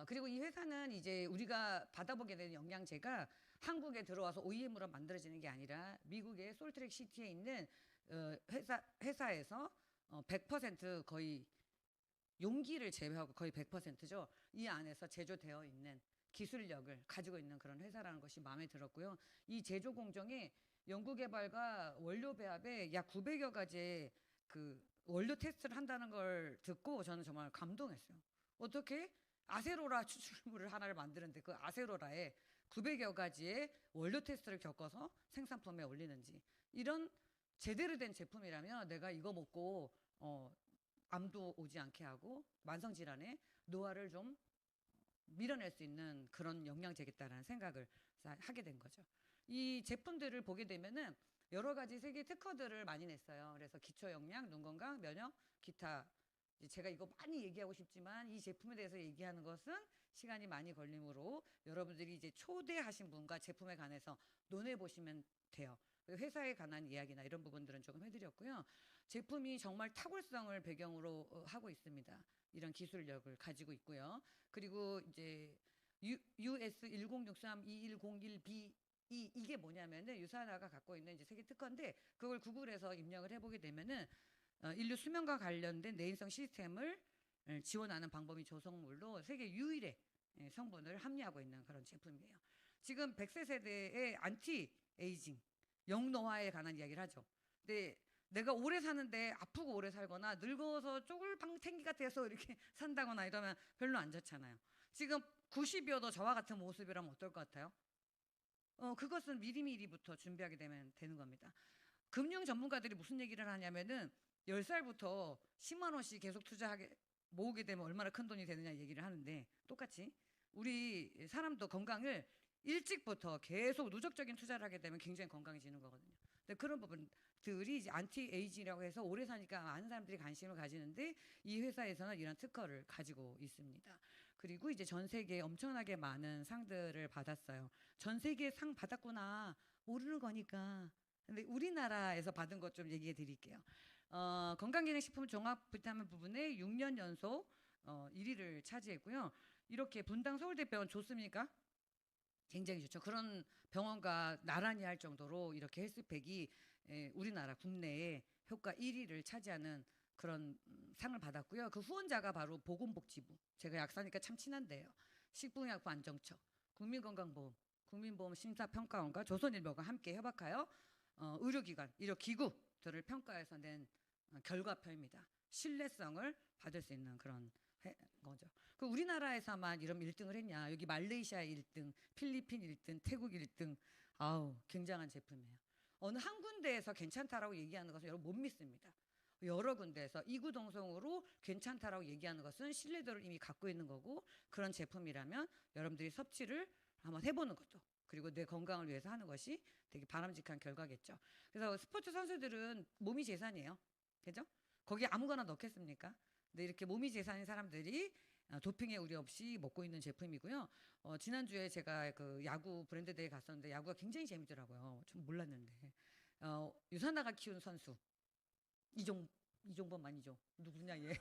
그리고 이 회사는 이제 우리가 받아보게 되는 영양제가 한국에 들어와서 OEM으로 만들어지는 게 아니라 미국의 솔트레이크 시티에 있는 회사에서 100% 거의 용기를 제외하고 거의 100%죠. 이 안에서 제조되어 있는 기술력을 가지고 있는 그런 회사라는 것이 마음에 들었고요. 이 제조 공정에 연구개발과 원료 배합에 약 900여 가지의 그 원료 테스트를 한다는 걸 듣고 저는 정말 감동했어요. 어떻게 아세로라 추출물을 하나를 만드는데 그 아세로라에 900여 가지의 원료 테스트를 겪어서 생산품에 올리는지 이런 제대로 된 제품이라면 내가 이거 먹고 암도 오지 않게 하고 만성질환의 노화를 좀 밀어낼 수 있는 그런 영양제겠다라는 생각을 하게 된 거죠. 이 제품들을 보게 되면은 여러 가지 세계 특허들을 많이 냈어요. 그래서 기초 영양, 눈 건강, 면역, 기타. 제가 이거 많이 얘기하고 싶지만 이 제품에 대해서 얘기하는 것은 시간이 많이 걸리므로 여러분들이 이제 초대하신 분과 제품에 관해서 논해 보시면 돼요. 회사에 관한 이야기나 이런 부분들은 조금 해드렸고요. 제품이 정말 탁월성을 배경으로 하고 있습니다. 이런 기술력을 가지고 있고요. 그리고 이제 US 1063-2101B 이게 뭐냐면은 유산화가 갖고 있는 이제 세계 특허인데 그걸 구글에서 입력을 해보게 되면은 인류 수명과 관련된 내인성 시스템을 지원하는 방법이 조성물로 세계 유일의 성분을 함유하고 있는 그런 제품이에요. 지금 100세 세대의 안티 에이징, 영노화에 관한 이야기를 하죠. 근데 내가 오래 사는데 아프고 오래 살거나 늙어서 쪼글방탱기가 돼서 이렇게 산다거나 이러면 별로 안 좋잖아요. 지금 90이어도 저와 같은 모습이라면 어떨 것 같아요? 그것은 미리미리부터 준비하게 되면 되는 겁니다. 금융 전문가들이 무슨 얘기를 하냐면은 10살부터 10만 원씩 계속 모으게 되면 얼마나 큰 돈이 되느냐 얘기를 하는데 똑같이 우리 사람도 건강을 일찍부터 계속 누적적인 투자를 하게 되면 굉장히 건강해지는 거거든요. 근데 그런 부분들이 이제 안티에이징이라고 해서 오래 사니까 많은 사람들이 관심을 가지는데 이 회사에서는 이런 특허를 가지고 있습니다. 그리고 이제 전 세계에 엄청나게 많은 상들을 받았어요. 전 세계에 상 받았구나 모르는 거니까. 근데 우리나라에서 받은 것 좀 얘기해 드릴게요. 건강기능식품 종합 비타민 부분에 6년 연속 1위를 차지했고요. 이렇게 분당 서울대병원 좋습니까? 굉장히 좋죠. 그런 병원과 나란히 할 정도로 이렇게 헬스팩이 우리나라 국내에 효과 1위를 차지하는 그런 상을 받았고요. 그 후원자가 바로 보건복지부. 제가 약사니까 참 친한데요. 식품의약품 안정처, 국민건강보험, 국민보험심사평가원과 조선일보가 함께 협약하여 의료기관, 의료기구들을 평가해서 낸 결과표입니다. 신뢰성을 받을 수 있는 그런 거죠. 그 우리나라에서만 이런 1등을 했냐? 여기 말레이시아 1등, 필리핀 1등, 태국 1등. 아우, 굉장한 제품이에요. 어느 한 군데에서 괜찮다라고 얘기하는 것은 여러분 못 믿습니다. 여러 군데에서 이구동성으로 괜찮다라고 얘기하는 것은 신뢰도를 이미 갖고 있는 거고, 그런 제품이라면 여러분들이 섭취를 한번 해보는 것도, 그리고 내 건강을 위해서 하는 것이 되게 바람직한 결과겠죠. 그래서 스포츠 선수들은 몸이 재산이에요. 그죠? 거기에 아무거나 넣겠습니까? 근데 이렇게 몸이 재산인 사람들이 도핑에 우려 없이 먹고 있는 제품이고요. 지난주에 제가 그 야구 브랜드 대회 갔었는데 야구가 굉장히 재밌더라고요. 좀 몰랐는데. 유산나가 키운 선수 이종범 아니죠? 누구냐 얘?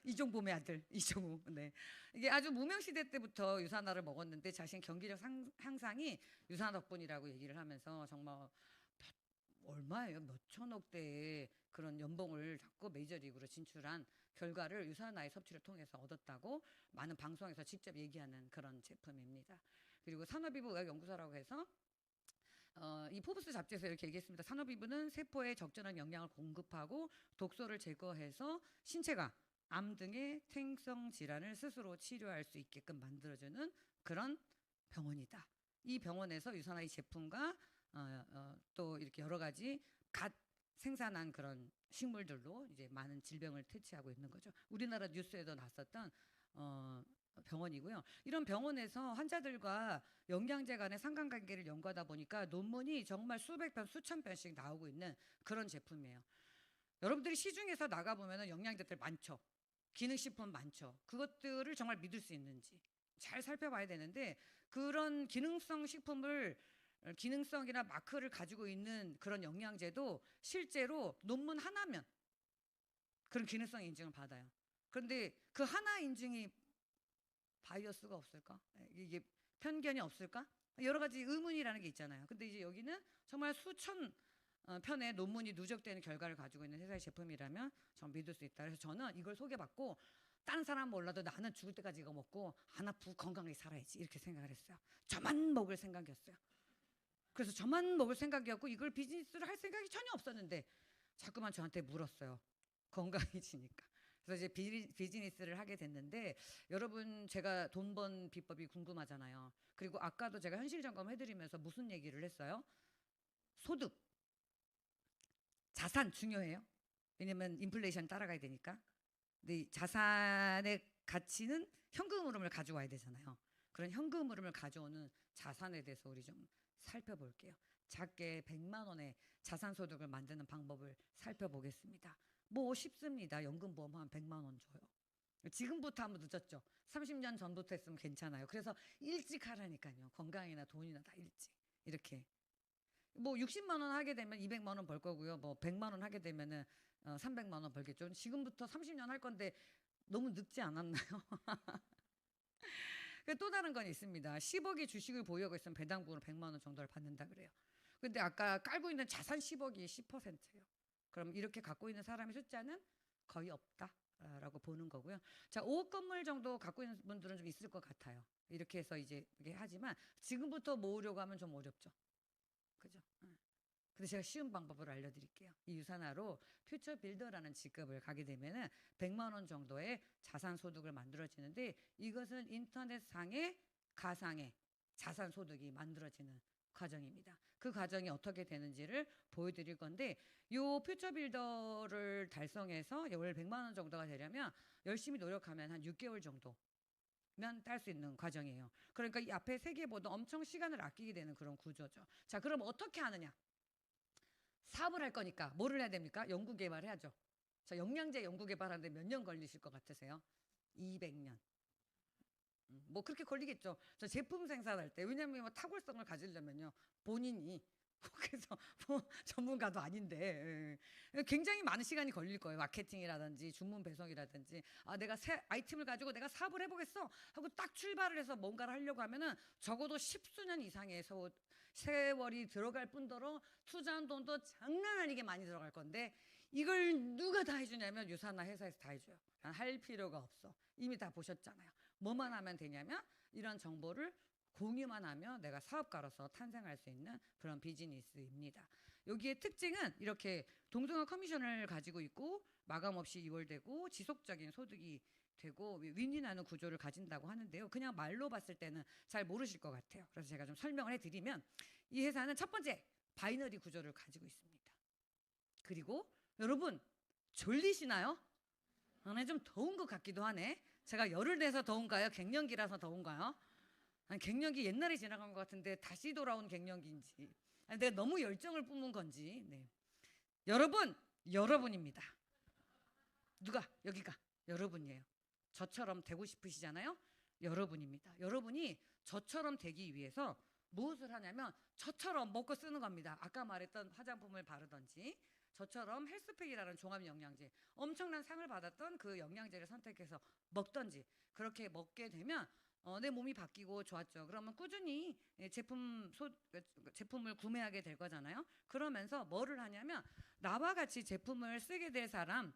이종범의 아들 이종우. 네. 이게 아주 무명 시대 때부터 유산화를 먹었는데 자신 경기력 향상이 유산화 덕분이라고 얘기를 하면서 정말 얼마예요? 몇 천억대의 그런 연봉을 잡고 메이저리그로 진출한 결과를 유산화의 섭취를 통해서 얻었다고 많은 방송에서 직접 얘기하는 그런 제품입니다. 그리고 산업이부의학연구소라고 해서 이 포브스 잡지에서 이렇게 얘기했습니다. 산업이부는 세포에 적절한 영양을 공급하고 독소를 제거해서 신체가 암 등의 퇴행성 질환을 스스로 치료할 수 있게끔 만들어주는 그런 병원이다. 이 병원에서 유산화의 제품과 또 이렇게 여러 가지 갓 생산한 그런 식물들로 이제 많은 질병을 퇴치하고 있는 거죠. 우리나라 뉴스에도 났었던 병원이고요. 이런 병원에서 환자들과 영양제 간의 상관관계를 연구하다 보니까 논문이 정말 수백 편, 수천 편씩 나오고 있는 그런 제품이에요. 여러분들이 시중에서 나가보면 영양제들 많죠. 기능식품 많죠. 그것들을 정말 믿을 수 있는지 잘 살펴봐야 되는데, 그런 기능성 식품을, 기능성이나 마크를 가지고 있는 그런 영양제도 실제로 논문 하나면 그런 기능성 인증을 받아요. 그런데 그 하나 인증이 바이어스가 없을까? 이게 편견이 없을까? 여러 가지 의문이라는 게 있잖아요. 근데 이제 여기는 정말 수천 편의 논문이 누적되는 결과를 가지고 있는 회사의 제품이라면 전 믿을 수 있다. 그래서 저는 이걸 소개받고 다른 사람 몰라도 나는 죽을 때까지 이거 먹고 안 아프고 건강하게 살아야지, 이렇게 생각을 했어요. 저만 먹을 생각이었어요. 그래서 저만 먹을 생각이었고 이걸 비즈니스를 할 생각이 전혀 없었는데 자꾸만 저한테 물었어요. 건강해지니까. 그래서 이제 비즈니스를 하게 됐는데, 여러분 제가 돈 번 비법이 궁금하잖아요. 그리고 아까도 제가 현실 점검 해드리면서 무슨 얘기를 했어요? 소득, 자산 중요해요. 왜냐면 인플레이션 따라가야 되니까. 근데 이 자산의 가치는 현금 흐름을 가져와야 되잖아요. 그런 현금 흐름을 가져오는 자산에 대해서 우리 좀 살펴볼게요. 작게 100만 원의 자산 소득을 만드는 방법을 살펴보겠습니다. 뭐 쉽습니다. 연금보험하면 100만 원 줘요. 지금부터 하면 늦었죠. 30년 전부터 했으면 괜찮아요. 그래서 일찍 하라니까요. 건강이나 돈이나 다 일찍. 이렇게. 뭐 60만 원 하게 되면 200만 원 벌 거고요. 뭐 100만 원 하게 되면은 300만 원 벌겠죠. 지금부터 30년 할 건데 너무 늦지 않았나요? 또 다른 건 있습니다. 10억의 주식을 보유하고 있으면 배당금으로 100만 원 정도를 받는다 그래요. 근데 아까 깔고 있는 자산 10억이 10%예요. 그럼 이렇게 갖고 있는 사람의 숫자는 거의 없다라고 보는 거고요. 자, 5억 건물 정도 갖고 있는 분들은 좀 있을 것 같아요. 이렇게 해서 이제 이게 하지만 지금부터 모으려고 하면 좀 어렵죠. 그죠? 근데 제가 쉬운 방법을 알려드릴게요. 이 유산화로 퓨처 빌더라는 직급을 가게 되면은 100만 원 정도의 자산 소득을 만들어지는데, 이것은 인터넷상의 가상의 자산 소득이 만들어지는 과정입니다. 그 과정이 어떻게 되는지를 보여드릴 건데, 요 퓨처 빌더를 달성해서 월 100만 원 정도가 되려면 열심히 노력하면 한 6개월 정도 면 딸 수 있는 과정이에요. 그러니까 이 앞에 세 개보다 엄청 시간을 아끼게 되는 그런 구조죠. 자, 그럼 어떻게 하느냐? 사업을 할 거니까 뭐를 해야 됩니까? 연구 개발해야죠. 자, 영양제 연구 개발하는데 몇 년 걸리실 것 같으세요? 200년. 뭐 그렇게 걸리겠죠. 저 제품 생산할 때, 왜냐하면 뭐 탁월성을 가지려면요 본인이 그래서 뭐 전문가도 아닌데 굉장히 많은 시간이 걸릴 거예요. 마케팅이라든지 주문 배송이라든지. 아, 내가 새 아이템을 가지고 내가 사업을 해보겠어 하고 딱 출발을 해서 뭔가를 하려고 하면은 적어도 10수년 이상의 세월이 들어갈 뿐더러 투자한 돈도 장난 아니게 많이 들어갈 건데, 이걸 누가 다 해주냐면 유산화 회사에서 다 해줘요. 할 필요가 없어. 이미 다 보셨잖아요. 뭐만 하면 되냐면 이런 정보를 공유만 하면 내가 사업가로서 탄생할 수 있는 그런 비즈니스입니다. 여기에 특징은 이렇게 동등한 커미션을 가지고 있고 마감 없이 이월되고 지속적인 소득이 되고 윈윈하는 구조를 가진다고 하는데요. 그냥 말로 봤을 때는 잘 모르실 것 같아요. 그래서 제가 좀 설명을 해드리면 이 회사는 첫 번째 바이너리 구조를 가지고 있습니다. 그리고 여러분 졸리시나요? 오늘 좀 더운 것 같기도 하네. 제가 열을 내서 더운가요? 갱년기라서 더운가요? 아니, 갱년기 옛날에 지나간 것 같은데 다시 돌아온 갱년기인지, 아니, 내가 너무 열정을 뿜은 건지. 네. 여러분, 여러분입니다. 누가? 여기가 여러분이에요. 저처럼 되고 싶으시잖아요. 여러분입니다. 여러분이 저처럼 되기 위해서 무엇을 하냐면 저처럼 먹고 쓰는 겁니다. 아까 말했던 화장품을 바르던지 저처럼 헬스팩이라는 종합영양제, 엄청난 상을 받았던 그 영양제를 선택해서 먹던지 그렇게 먹게 되면 내 몸이 바뀌고 좋았죠. 그러면 꾸준히 제품을 구매하게 될 거잖아요. 그러면서 뭐를 하냐면 나와 같이 제품을 쓰게 될 사람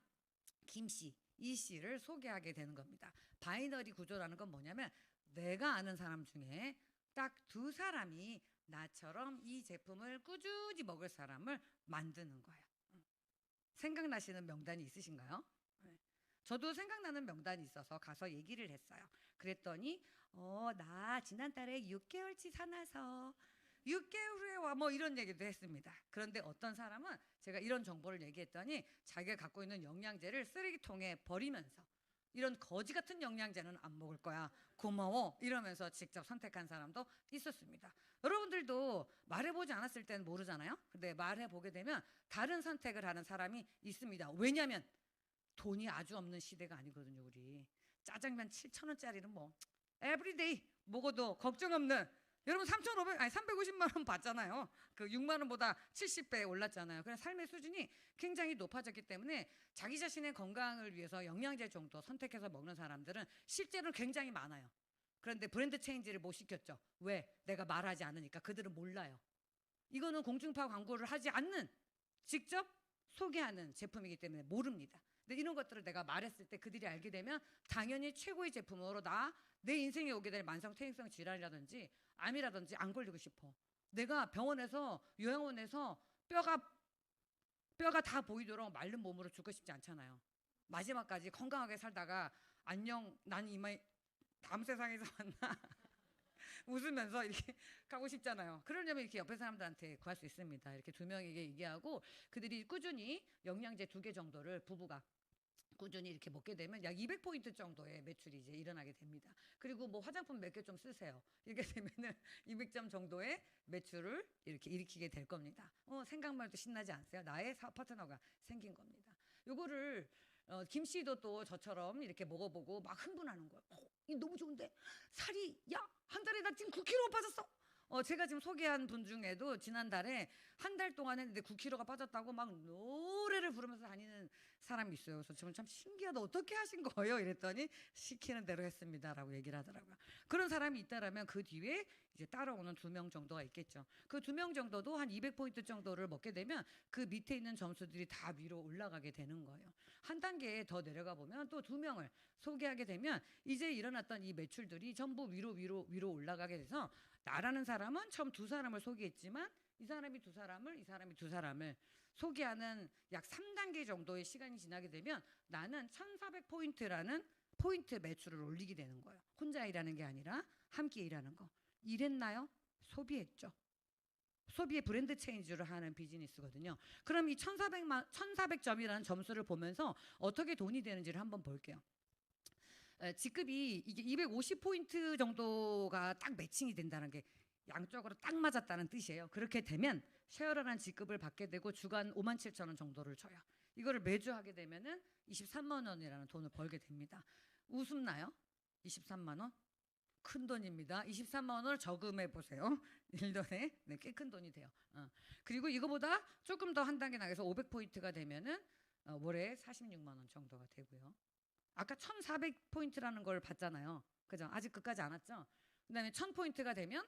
김씨, 이씨를 소개하게 되는 겁니다. 바이너리 구조라는 건 뭐냐면 내가 아는 사람 중에 딱 두 사람이 나처럼 이 제품을 꾸준히 먹을 사람을 만드는 거예요. 생각나시는 명단이 있으신가요? 네. 저도 생각나는 명단이 있어서 가서 얘기를 했어요. 그랬더니 나 지난달에 6개월치 사놔서 6개월 후에 와 뭐 이런 얘기도 했습니다. 그런데 어떤 사람은 제가 이런 정보를 얘기했더니 자기가 갖고 있는 영양제를 쓰레기통에 버리면서 이런 거지 같은 영양제는 안 먹을 거야. 고마워. 이러면서 직접 선택한 사람도 있었습니다. 여러분들도 말해보지 않았을 땐 모르잖아요. 근데 말해보게 되면 다른 선택을 하는 사람이 있습니다. 왜냐하면 돈이 아주 없는 시대가 아니거든요. 우리 짜장면 7,000원짜리는 뭐 에브리데이 먹어도 걱정 없는, 여러분 350만 원 받잖아요. 그 6만 원보다 70배 올랐잖아요. 그래서 삶의 수준이 굉장히 높아졌기 때문에 자기 자신의 건강을 위해서 영양제 정도 선택해서 먹는 사람들은 실제로 굉장히 많아요. 그런데 브랜드 체인지를 못 시켰죠. 왜? 내가 말하지 않으니까. 그들은 몰라요. 이거는 공중파 광고를 하지 않는, 직접 소개하는 제품이기 때문에 모릅니다. 근데 이런 것들을 내가 말했을 때 그들이 알게 되면 당연히 최고의 제품으로 내 인생에 오게 될 만성 퇴행성 질환이라든지 암이라든지 안 걸리고 싶어. 내가 병원에서 요양원에서 뼈가 다 보이도록 마른 몸으로 죽고 싶지 않잖아요. 마지막까지 건강하게 살다가 안녕 난 이만 다음 세상에서 만나 웃으면서 이렇게 가고 싶잖아요. 그러려면 이렇게 옆에 사람들한테 구할 수 있습니다. 이렇게 두 명에게 얘기하고 그들이 꾸준히 영양제 2개 정도를 부부가 꾸준히 이렇게 먹게 되면 약 200포인트 정도의 매출이 이제 일어나게 됩니다. 그리고 뭐 화장품 몇 개 좀 쓰세요. 이렇게 되면은 200점 정도의 매출을 이렇게 일으키게 될 겁니다. 생각만 해도 신나지 않으세요? 나의 사업 파트너가 생긴 겁니다. 요거를 김 씨도 또 저처럼 이렇게 먹어보고 막 흥분하는 거예요. 이 너무 좋은데 살이 한 달에 나 지금 9kg 빠졌어. 제가 지금 소개한 분 중에도 지난달에 한 달 동안 했는데 9kg가 빠졌다고 막 노래를 부르면서 다니는 사람이 있어요. 그래서 저는 참 신기하다. 어떻게 하신 거예요? 이랬더니 시키는 대로 했습니다라고 얘기를 하더라고요. 그런 사람이 있다라면 그 뒤에 이제 따라오는 2명 정도가 있겠죠. 그 2명 정도도 한 200포인트 정도를 먹게 되면 그 밑에 있는 점수들이 다 위로 올라가게 되는 거예요. 한 단계 더 내려가 보면 또 2명을 소개하게 되면 이제 일어났던 이 매출들이 전부 위로 올라가게 돼서 나라는 사람은 처음 2사람을 소개했지만 이 사람이 2사람을, 이 사람이 2사람을 소개하는 약 3단계 정도의 시간이 지나게 되면 나는 1,400포인트라는 포인트 매출을 올리게 되는 거예요. 혼자 일하는 게 아니라 함께 일하는 거. 일했나요? 소비했죠. 소비의 브랜드 체인지를 하는 비즈니스거든요. 그럼 이 1,400점이라는 점수를 보면서 어떻게 돈이 되는지를 한번 볼게요. 직급이 이게 250포인트 정도가 딱 매칭이 된다는 게 양쪽으로 딱 맞았다는 뜻이에요. 그렇게 되면 쉐어라는 직급을 받게 되고 주간 57,000원 정도를 줘요. 이거를 매주 하게 되면은 23만 원이라는 돈을 벌게 됩니다. 우습나요? 23만 원? 큰 돈입니다. 23만 원을 저금해 보세요. 1년에 네, 꽤 큰 돈이 돼요. 그리고 이거보다 조금 더 한 단계 나가서 500포인트가 되면은 월에 46만 원 정도가 되고요. 아까 1,400포인트라는 걸 봤잖아요. 그죠? 아직 끝까지 안 왔죠? 그 다음에 1,000포인트가 되면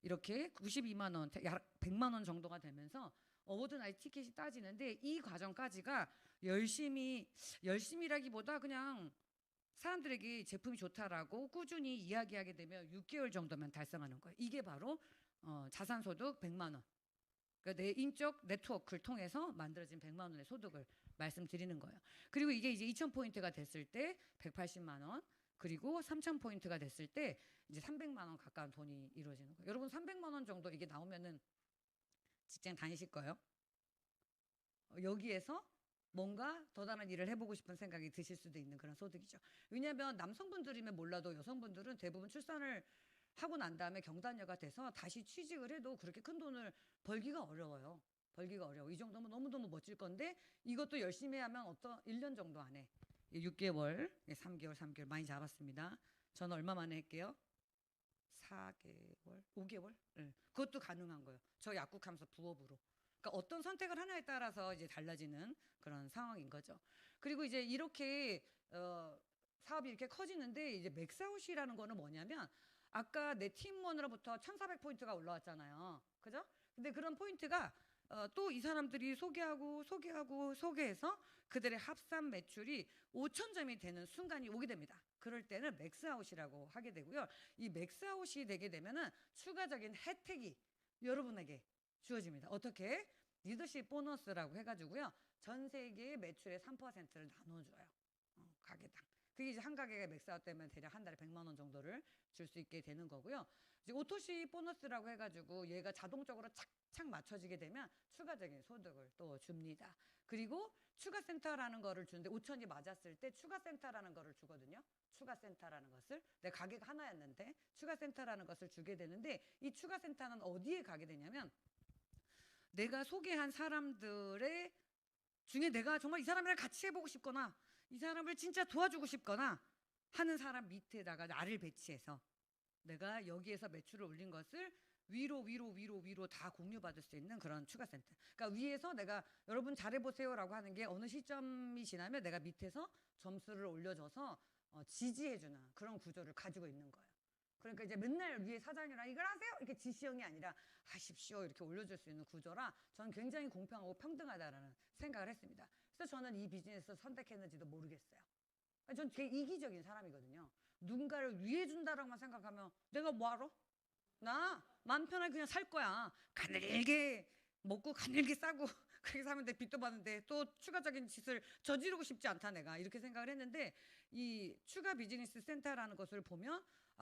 이렇게 92만 원, 약 100만 원 정도가 되면서 어워드 나이트 티켓이 따지는데 이 과정까지가 열심히라기보다 그냥 사람들에게 제품이 좋다라고 꾸준히 이야기하게 되면 6개월 정도면 달성하는 거예요. 이게 바로 자산소득 100만 원. 그러니까 내 인적 네트워크를 통해서 만들어진 100만 원의 소득을 말씀드리는 거예요. 그리고 이게 이제 2,000포인트가 됐을 때 180만 원, 그리고 3,000포인트가 됐을 때 이제 300만 원 가까운 돈이 이루어지는 거예요. 여러분 300만 원 정도 이게 나오면은 직장 다니실 거예요? 여기에서 뭔가 더 다른 일을 해보고 싶은 생각이 드실 수도 있는 그런 소득이죠. 왜냐하면 남성분들이면 몰라도 여성분들은 대부분 출산을 하고 난 다음에 경단녀가 돼서 다시 취직을 해도 그렇게 큰 돈을 벌기가 어려워요. 벌기가 어려워. 이 정도면 너무너무 멋질 건데 이것도 열심히 하면 1년 정도 안에 6개월, 3개월, 3개월 많이 잡았습니다. 저는 얼마 만에 할게요? 4개월, 5개월? 네. 그것도 가능한 거예요. 저 약국하면서 부업으로. 그러니까 어떤 선택을 하나에 따라서 이제 달라지는 그런 상황인 거죠. 그리고 이제 이렇게 사업이 이렇게 커지는데 이제 맥스아웃이라는 거는 뭐냐면 아까 내 팀원으로부터 1,400포인트가 올라왔잖아요. 그죠? 근데 그런 포인트가 또 이 사람들이 소개해서 그들의 합산 매출이 5,000점이 되는 순간이 오게 됩니다. 그럴 때는 맥스아웃이라고 하게 되고요. 이 맥스아웃이 되게 되면은 추가적인 혜택이 여러분에게 주어집니다. 어떻게? 리더십 보너스라고 해가지고요. 전 세계의 매출의 3%를 나눠줘요. 가게당. 그게 이제 한 가게가 맥스아웃 되면 대략 한 달에 100만 원 정도를 줄 수 있게 되는 거고요. 이제 오토시 보너스라고 해가지고 얘가 자동적으로 착착 맞춰지게 되면 추가적인 소득을 또 줍니다. 그리고 추가센터라는 거를 주는데 5천이 맞았을 때 추가센터라는 거를 주거든요. 추가센터라는 것을 내 가게가 하나였는데 추가센터라는 것을 주게 되는데 이 추가센터는 어디에 가게 되냐면 내가 소개한 사람들의 중에 내가 정말 이 사람이랑 같이 해보고 싶거나 이 사람을 진짜 도와주고 싶거나 하는 사람 밑에다가 나를 배치해서 내가 여기에서 매출을 올린 것을 위로 다 공유받을 수 있는 그런 추가센터. 그러니까 위에서 내가 여러분 잘해보세요라고 하는 게 어느 시점이 지나면 내가 밑에서 점수를 올려줘서 지지해주는 그런 구조를 가지고 있는 거예요. 그러니까 이제 맨날 위에 사장이랑 이걸 하세요 이렇게 지시형이 아니라 하십시오 이렇게 올려줄 수 있는 구조라 저는 굉장히 공평하고 평등하다라는 생각을 했습니다. 그래서 저는 이 비즈니스를 선택했는지도 모르겠어요. 전 되게 이기적인 사람이거든요. 누군가를 위해 준다라고만 생각하면 내가 뭐하러? 나 마음 편하게 그냥 살 거야. 가늘게 먹고 가늘게 싸고 그렇게 사면 돼. 빚도 받는데 또 추가적인 짓을 저지르고 싶지 않다 내가 이렇게 생각을 했는데 이 추가 비즈니스 센터라는 것을 보면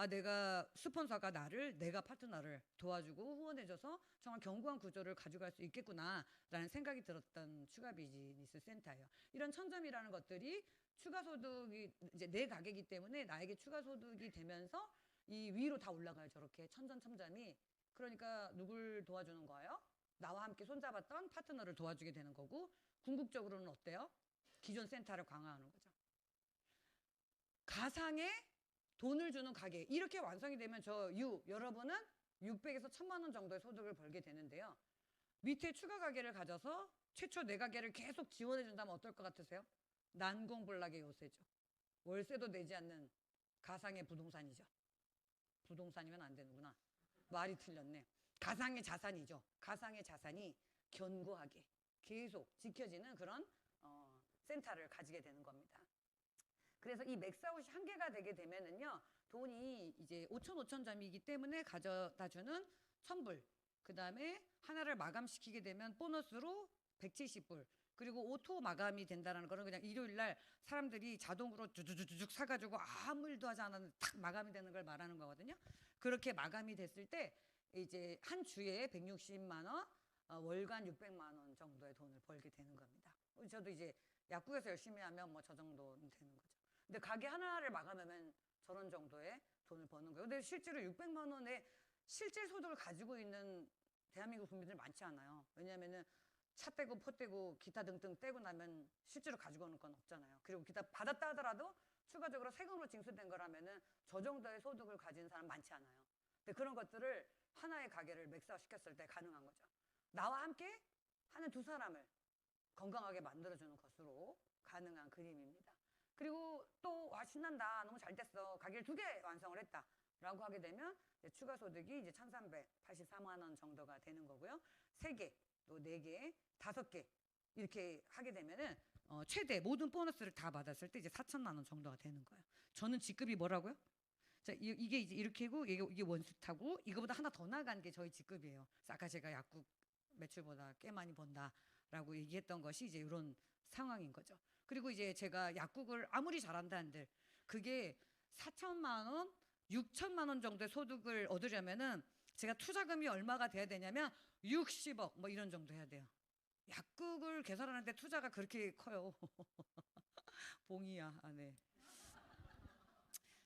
내가 스폰서가 내가 파트너를 도와주고 후원해줘서 정말 견고한 구조를 가져갈 수 있겠구나라는 생각이 들었던 추가 비즈니스 센터예요. 이런 천점이라는 것들이 추가 소득이 이제 내 가게이기 때문에 나에게 추가 소득이 되면서 이 위로 다 올라가요. 저렇게 천점이. 그러니까 누굴 도와주는 거예요? 나와 함께 손잡았던 파트너를 도와주게 되는 거고 궁극적으로는 어때요? 기존 센터를 강화하는 거죠. 가상의 돈을 주는 가게 이렇게 완성이 되면 여러분은 600에서 1,000만 원 정도의 소득을 벌게 되는데요. 밑에 추가 가게를 가져서 최초 내 가게를 계속 지원해 준다면 어떨 것 같으세요? 난공불락의 요새죠. 월세도 내지 않는 가상의 부동산이죠. 부동산이면 안 되는구나. 말이 틀렸네. 가상의 자산이죠. 가상의 자산이 견고하게 계속 지켜지는 그런 센터를 가지게 되는 겁니다. 그래서 이 맥스아웃이 한계가 되게 되면은요, 돈이 이제 5,000점이기 때문에 가져다주는 1,000불, 그 다음에 하나를 마감시키게 되면 보너스로 170불, 그리고 오토 마감이 된다는 거는 그냥 일요일 날 사람들이 자동으로 주주주죽 사가지고 아무 일도 하지 않았는데 탁 마감이 되는 걸 말하는 거거든요. 그렇게 마감이 됐을 때 이제 한 주에 160만 원, 월간 600만 원 정도의 돈을 벌게 되는 겁니다. 저도 이제 약국에서 열심히 하면 뭐 저 정도는 되는 거죠. 근데 가게 하나를 마감하면 저런 정도의 돈을 버는 거예요. 근데 실제로 600만 원의 실질 소득을 가지고 있는 대한민국 국민들 많지 않아요. 왜냐하면은 차 떼고 포 떼고 기타 등등 떼고 나면 실제로 가지고 오는 건 없잖아요. 그리고 기타 받았다 하더라도 추가적으로 세금으로 징수된 거라면은 저 정도의 소득을 가진 사람 많지 않아요. 근데 그런 것들을 하나의 가게를 맥스아웃 시켰을 때 가능한 거죠. 나와 함께 하는 두 사람을 건강하게 만들어주는 것으로 가능한 그림입니다. 그리고 또 신난다 너무 잘 됐어 가게를 2개 완성을 했다 라고 하게 되면 추가 소득이 이제 1,384만 원 정도가 되는 거고요. 3개 또 4개 5개 이렇게 하게 되면은 최대 모든 보너스를 다 받았을 때 이제 4,000만 원 정도가 되는 거예요. 저는 직급이 뭐라고요? 자, 이게 이제 이렇게고 이게 원스타고 이거보다 하나 더 나간 게 저희 직급이에요. 그래서 아까 제가 약국 매출보다 꽤 많이 번다라고 얘기했던 것이 이제 이런 상황인 거죠. 그리고 이제 제가 약국을 아무리 잘한다 한들 그게 4천만 원, 6천만 원 정도의 소득을 얻으려면은 제가 투자금이 얼마가 돼야 되냐면 60억 뭐 이런 정도 해야 돼요. 약국을 개설하는데 투자가 그렇게 커요. 봉이야. 아, 네.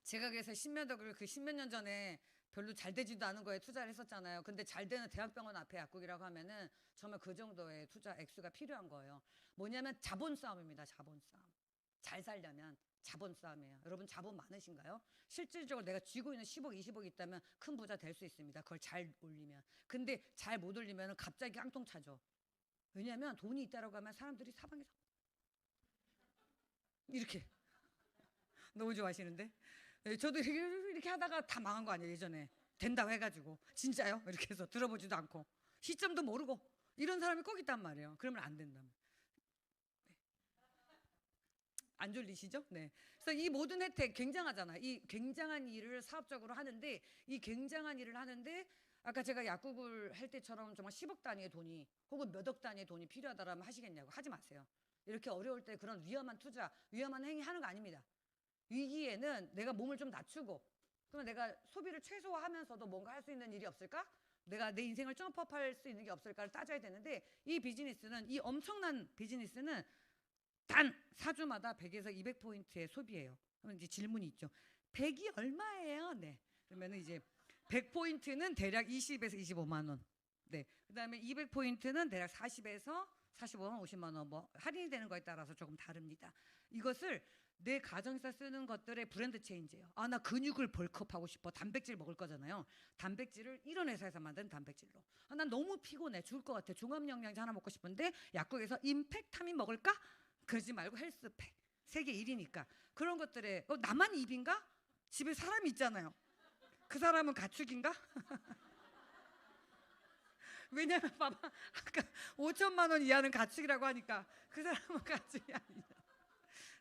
제가 그래서 신면덕을 그 십몇 년 전에 별로 잘 되지도 않은 거에 투자를 했었잖아요. 근데 잘 되는 대학병원 앞에 약국이라고 하면은 정말 그 정도의 투자 액수가 필요한 거예요. 뭐냐면 자본 싸움입니다. 자본 싸움. 잘 살려면 자본 싸움이에요. 여러분 자본 많으신가요? 실질적으로 내가 쥐고 있는 10억, 20억 있다면 큰 부자 될 수 있습니다. 그걸 잘 올리면. 근데 잘 못 올리면 갑자기 깡통 차죠. 왜냐하면 돈이 있다라고 하면 사람들이 사방에서 이렇게 너무 좋아하시는데 저도 이렇게 하다가 다 망한 거 아니에요 예전에 된다고 해가지고 진짜요? 이렇게 해서 들어보지도 않고 시점도 모르고 이런 사람이 꼭 있단 말이에요. 그러면 안 된다면 안 졸리시죠? 네. 그래서 이 모든 혜택 굉장하잖아요. 이 굉장한 일을 사업적으로 하는데 이 굉장한 일을 하는데 아까 제가 약국을 할 때처럼 정말 10억 단위의 돈이 혹은 몇 억 단위의 돈이 필요하다라면 하시겠냐고 하지 마세요. 이렇게 어려울 때 그런 위험한 투자, 위험한 행위 하는 거 아닙니다. 위기에는 내가 몸을 좀 낮추고 그러면 내가 소비를 최소화하면서도 뭔가 할 수 있는 일이 없을까? 내가 내 인생을 점프업할 수 있는 게 없을까를 따져야 되는데 이 비즈니스는 이 엄청난 비즈니스는 단 4주마다 100에서 200포인트의 소비예요. 그러면 이제 질문이 있죠. 100이 얼마예요? 네. 그러면 이제 100포인트는 대략 20에서 25만 원. 네. 그다음에 200포인트는 대략 40에서 45만 원, 50만 원 뭐 할인이 되는 거에 따라서 조금 다릅니다. 이것을 내 가정에서 쓰는 것들의 브랜드 체인지예요. 아, 나 근육을 벌크업하고 싶어. 단백질 먹을 거잖아요. 단백질을 이런 회사에서 만든 단백질로. 아, 난 너무 피곤해. 죽을 것 같아. 종합영양제 하나 먹고 싶은데 약국에서 임팩타민 먹을까? 그러지 말고 헬스팩. 세계 1위니까. 그런 것들에 나만 입인가? 집에 사람이 있잖아요. 그 사람은 가축인가? 왜냐면 봐봐. 아까 5천만 원 이하는 가축이라고 하니까 그 사람은 가축이 아니야.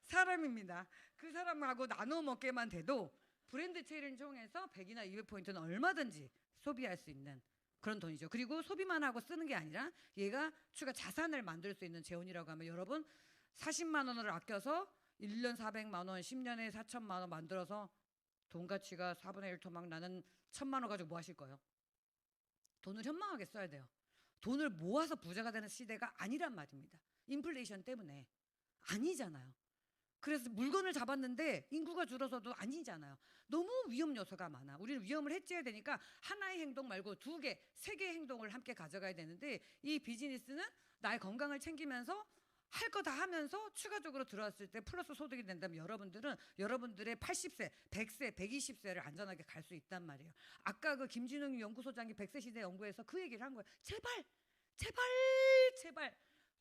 사람입니다. 그 사람하고 나눠 먹게만 돼도 브랜드 체인을 통해서 100이나 200포인트는 얼마든지 소비할 수 있는 그런 돈이죠. 그리고 소비만 하고 쓰는 게 아니라 얘가 추가 자산을 만들 수 있는 재원이라고 하면 여러분 40만 원을 아껴서 1년 400만 원, 10년에 4천만 원 만들어서 돈 가치가 4분의 1 토막 나는 1,000만 원 가지고 뭐 하실 거예요? 돈을 현명하게 써야 돼요. 돈을 모아서 부자가 되는 시대가 아니란 말입니다. 인플레이션 때문에. 아니잖아요. 그래서 물건을 잡았는데 인구가 줄어서도 아니잖아요. 너무 위험 요소가 많아. 우리는 위험을 해지해야 되니까 하나의 행동 말고 두 개, 세 개의 행동을 함께 가져가야 되는데 이 비즈니스는 나의 건강을 챙기면서 할 거 다 하면서 추가적으로 들어왔을 때 플러스 소득이 된다면 여러분들은 여러분들의 80세, 100세, 120세를 안전하게 갈 수 있단 말이에요. 아까 그 김진웅 연구소장이 100세 시대 연구에서 그 얘기를 한 거예요. 제발, 제발, 제발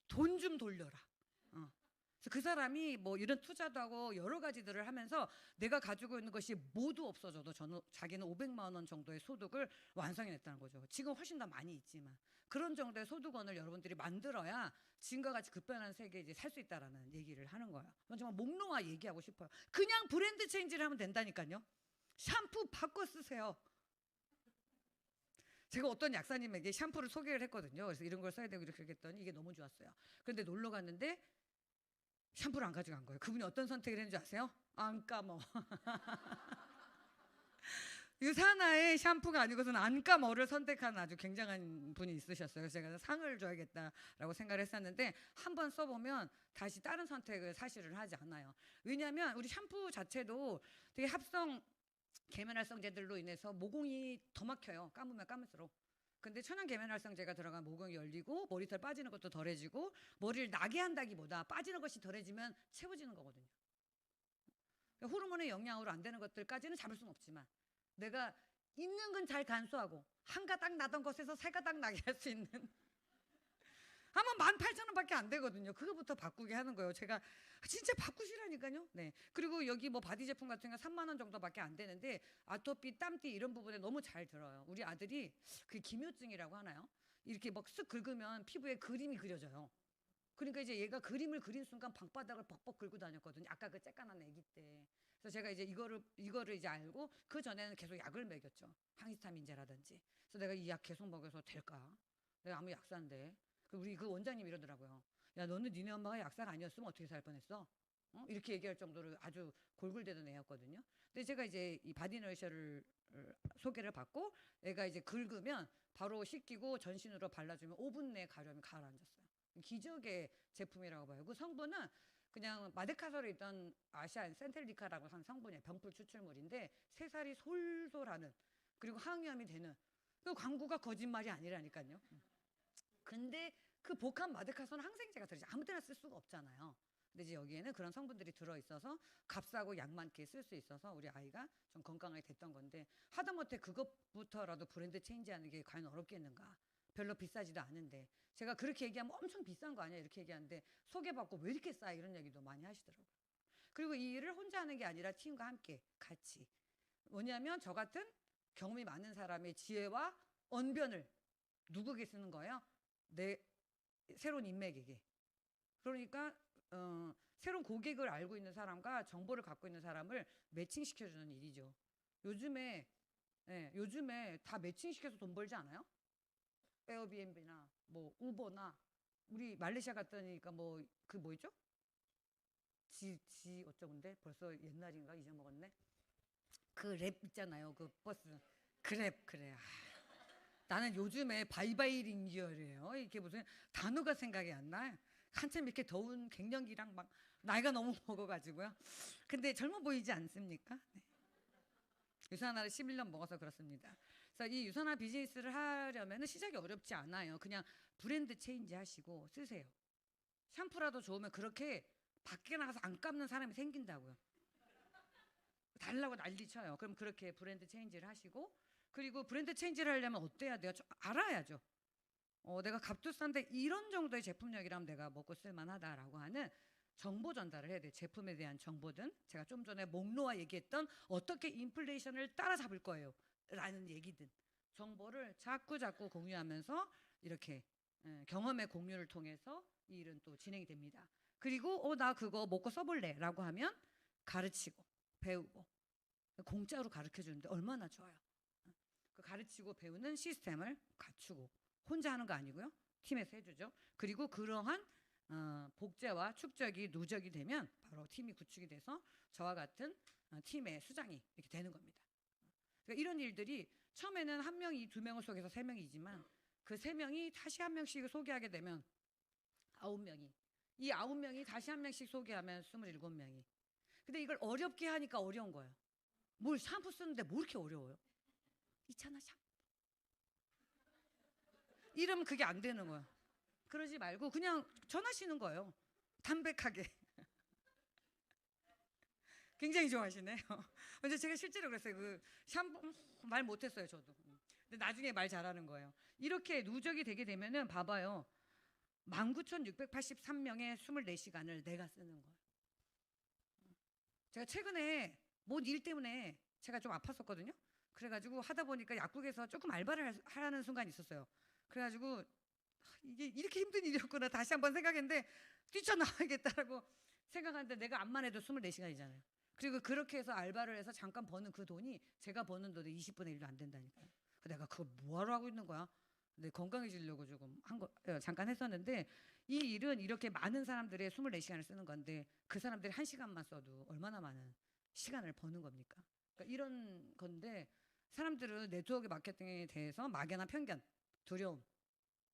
돈 좀 돌려라. 그래서 그 사람이 뭐 이런 투자도 하고 여러 가지들을 하면서 내가 가지고 있는 것이 모두 없어져도 자기는 500만 원 정도의 소득을 완성해냈다는 거죠. 지금 훨씬 더 많이 있지만 그런 정도의 소득원을 여러분들이 만들어야 지금과 같이 급변하는 세계에 이제 살 수 있다라는 얘기를 하는 거예요. 전 정말 목록화 얘기하고 싶어요. 그냥 브랜드 체인지를 하면 된다니까요. 샴푸 바꿔 쓰세요. 제가 어떤 약사님에게 샴푸를 소개를 했거든요. 그래서 이런 걸 써야 되고 이렇게 했더니 이게 너무 좋았어요. 그런데 놀러 갔는데 샴푸를 안 가져간 거예요. 그분이 어떤 선택을 했는지 아세요? 안 까머. 유산화의 샴푸가 아니고서는 안 까머를 선택한 아주 굉장한 분이 있으셨어요. 그래서 제가 상을 줘야겠다라고 생각을 했었는데 한번 써보면 다시 다른 선택을 사실은 하지 않아요. 왜냐하면 우리 샴푸 자체도 되게 합성 계면활성제들로 인해서 모공이 더 막혀요. 감으면 감을수록. 근데 천연 계면활성제가 들어간 모공이 열리고 머리털 빠지는 것도 덜해지고 머리를 나게 한다기보다 빠지는 것이 덜해지면 채워지는 거거든요. 그러니까 호르몬의 영향으로 안 되는 것들까지는 잡을 수는 없지만 내가 있는 건 잘 간수하고 한 가닥 나던 것에서 세 가닥 나게 할 수 있는 아마 18,000원밖에 안 되거든요. 그거부터 바꾸게 하는 거예요. 제가 진짜 바꾸시라니까요. 네. 그리고 여기 뭐 바디 제품 같은 거 3만 원 정도밖에 안 되는데 아토피, 땀띠 이런 부분에 너무 잘 들어요. 우리 아들이 그 기묘증이라고 하나요? 이렇게 막 쓱 긁으면 피부에 그림이 그려져요. 그러니까 이제 얘가 그림을 그린 순간 방바닥을 벅벅 긁고 다녔거든요. 아까 그 쬐깐한 아기 때. 그래서 제가 이제 이거를 이제 알고 그 전에는 계속 약을 먹였죠. 항히스타민제라든지. 그래서 내가 이 약 계속 먹여서 될까? 내가 아무 약사인데. 우리 그 원장님 이러더라고요. 야, 너는 니네 엄마가 약사가 아니었으면 어떻게 살 뻔했어? 어? 이렇게 얘기할 정도로 아주 골골대던 애였거든요. 근데 제가 이제 이 바디너리셔를 소개를 받고 애가 이제 긁으면 바로 씻기고 전신으로 발라주면 5분 내에 가려움이 가라앉았어요. 기적의 제품이라고 봐요. 그 성분은 그냥 마데카솔에 있던 아시안 센텔리카라고 하는 성분이에요. 병풀 추출물인데 새살이 솔솔하는 그리고 항염이 되는 그 광고가 거짓말이 아니라니까요. 근데 그 복합 마데카솔은 항생제가 들어있지 아무 때나 쓸 수가 없잖아요. 근데 이제 여기에는 그런 성분들이 들어있어서 값싸고 약 많게 쓸 수 있어서 우리 아이가 좀 건강하게 됐던 건데 하다못해 그것부터라도 브랜드 체인지하는 게 과연 어렵겠는가. 별로 비싸지도 않은데 제가 그렇게 얘기하면 엄청 비싼 거 아니야 이렇게 얘기하는데 소개받고 왜 이렇게 싸 이런 얘기도 많이 하시더라고요. 그리고 이 일을 혼자 하는 게 아니라 팀과 함께 같이 뭐냐면 저 같은 경험이 많은 사람의 지혜와 언변을 누구에게 쓰는 거예요? 내 새로운 인맥에게. 그러니까 새로운 고객을 알고 있는 사람과 정보를 갖고 있는 사람을 매칭시켜주는 일이죠. 요즘에 요즘에 다 매칭시켜서 돈 벌지 않아요? 에어비앤비나 뭐 우버나 우리 말레이시아 갔다니까 뭐 그 뭐였죠? 지 어쩌군데 벌써 옛날인가 잊어먹었네. 그 랩 있잖아요. 그 버스 그랩 그래. 나는 요즘에 바이바이링기어래요. 이게 무슨 단어가 생각이 안 나. 한참 이렇게 더운 갱년기랑 막 나이가 너무 먹어가지고요. 근데 젊어 보이지 않습니까? 네. 유산화를 11년 먹어서 그렇습니다. 그래서 이 유산화 비즈니스를 하려면 시작이 어렵지 않아요. 그냥 브랜드 체인지 하시고 쓰세요. 샴푸라도 좋으면 그렇게 밖에 나가서 안 감는 사람이 생긴다고요. 달라고 난리 쳐요. 그럼 그렇게 브랜드 체인지를 하시고 그리고 브랜드 체인지를 하려면 어때야 돼요? 알아야죠. 내가 값도 싼데 이런 정도의 제품력이라면 내가 먹고 쓸만하다라고 하는 정보 전달을 해야 돼요. 제품에 대한 정보든 제가 좀 전에 목노아 얘기했던 어떻게 인플레이션을 따라잡을 거예요 라는 얘기든 정보를 자꾸 공유하면서 이렇게 경험의 공유를 통해서 이 일은 또 진행이 됩니다. 그리고 나 그거 먹고 써볼래 라고 하면 가르치고 배우고 공짜로 가르쳐주는데 얼마나 좋아요. 그 가르치고 배우는 시스템을 갖추고 혼자 하는 거 아니고요. 팀에서 해주죠. 그리고 그러한 복제와 축적이 누적이 되면 바로 팀이 구축이 돼서 저와 같은 팀의 수장이 이렇게 되는 겁니다. 그러니까 이런 일들이 처음에는 한 명이 두 명을 속여서 세 명이지만 그 세 명이 다시 한 명씩 소개하게 되면 9명이 이 9명이 다시 한 명씩 소개하면 27명이 근데 이걸 어렵게 하니까 어려운 거예요. 뭘 샴푸 쓰는데 뭐 이렇게 어려워요? 있잖아 샴푸 이러면 그게 안 되는 거예요. 그러지 말고 그냥 전하시는 거예요. 담백하게. 굉장히 좋아하시네요. 근데 제가 실제로 그랬어요. 그 샴푸 말 못했어요 저도. 근데 나중에 말 잘하는 거예요. 이렇게 누적이 되게 되면은 봐봐요. 19,683명의 24시간을 내가 쓰는 거예요. 제가 최근에 뭔 일 때문에 제가 좀 아팠었거든요. 그래가지고 하다 보니까 약국에서 조금 알바를 하는 순간이 있었어요. 그래가지고 이게 이렇게 힘든 일이었구나 다시 한번 생각했는데 뛰쳐나와야겠다라고 생각하는데 내가 암만 해도 24시간이잖아요. 그리고 그렇게 해서 알바를 해서 잠깐 버는 그 돈이 제가 버는 돈의 20분의 1도 안 된다니까요. 내가 그걸 뭐하러 하고 있는 거야? 근데 건강해지려고 조금 잠깐 했었는데 이 일은 이렇게 많은 사람들의 24시간을 쓰는 건데 그 사람들이 1시간만 써도 얼마나 많은 시간을 버는 겁니까? 그러니까 이런 건데 사람들은 네트워크 마케팅에 대해서 막연한 편견, 두려움,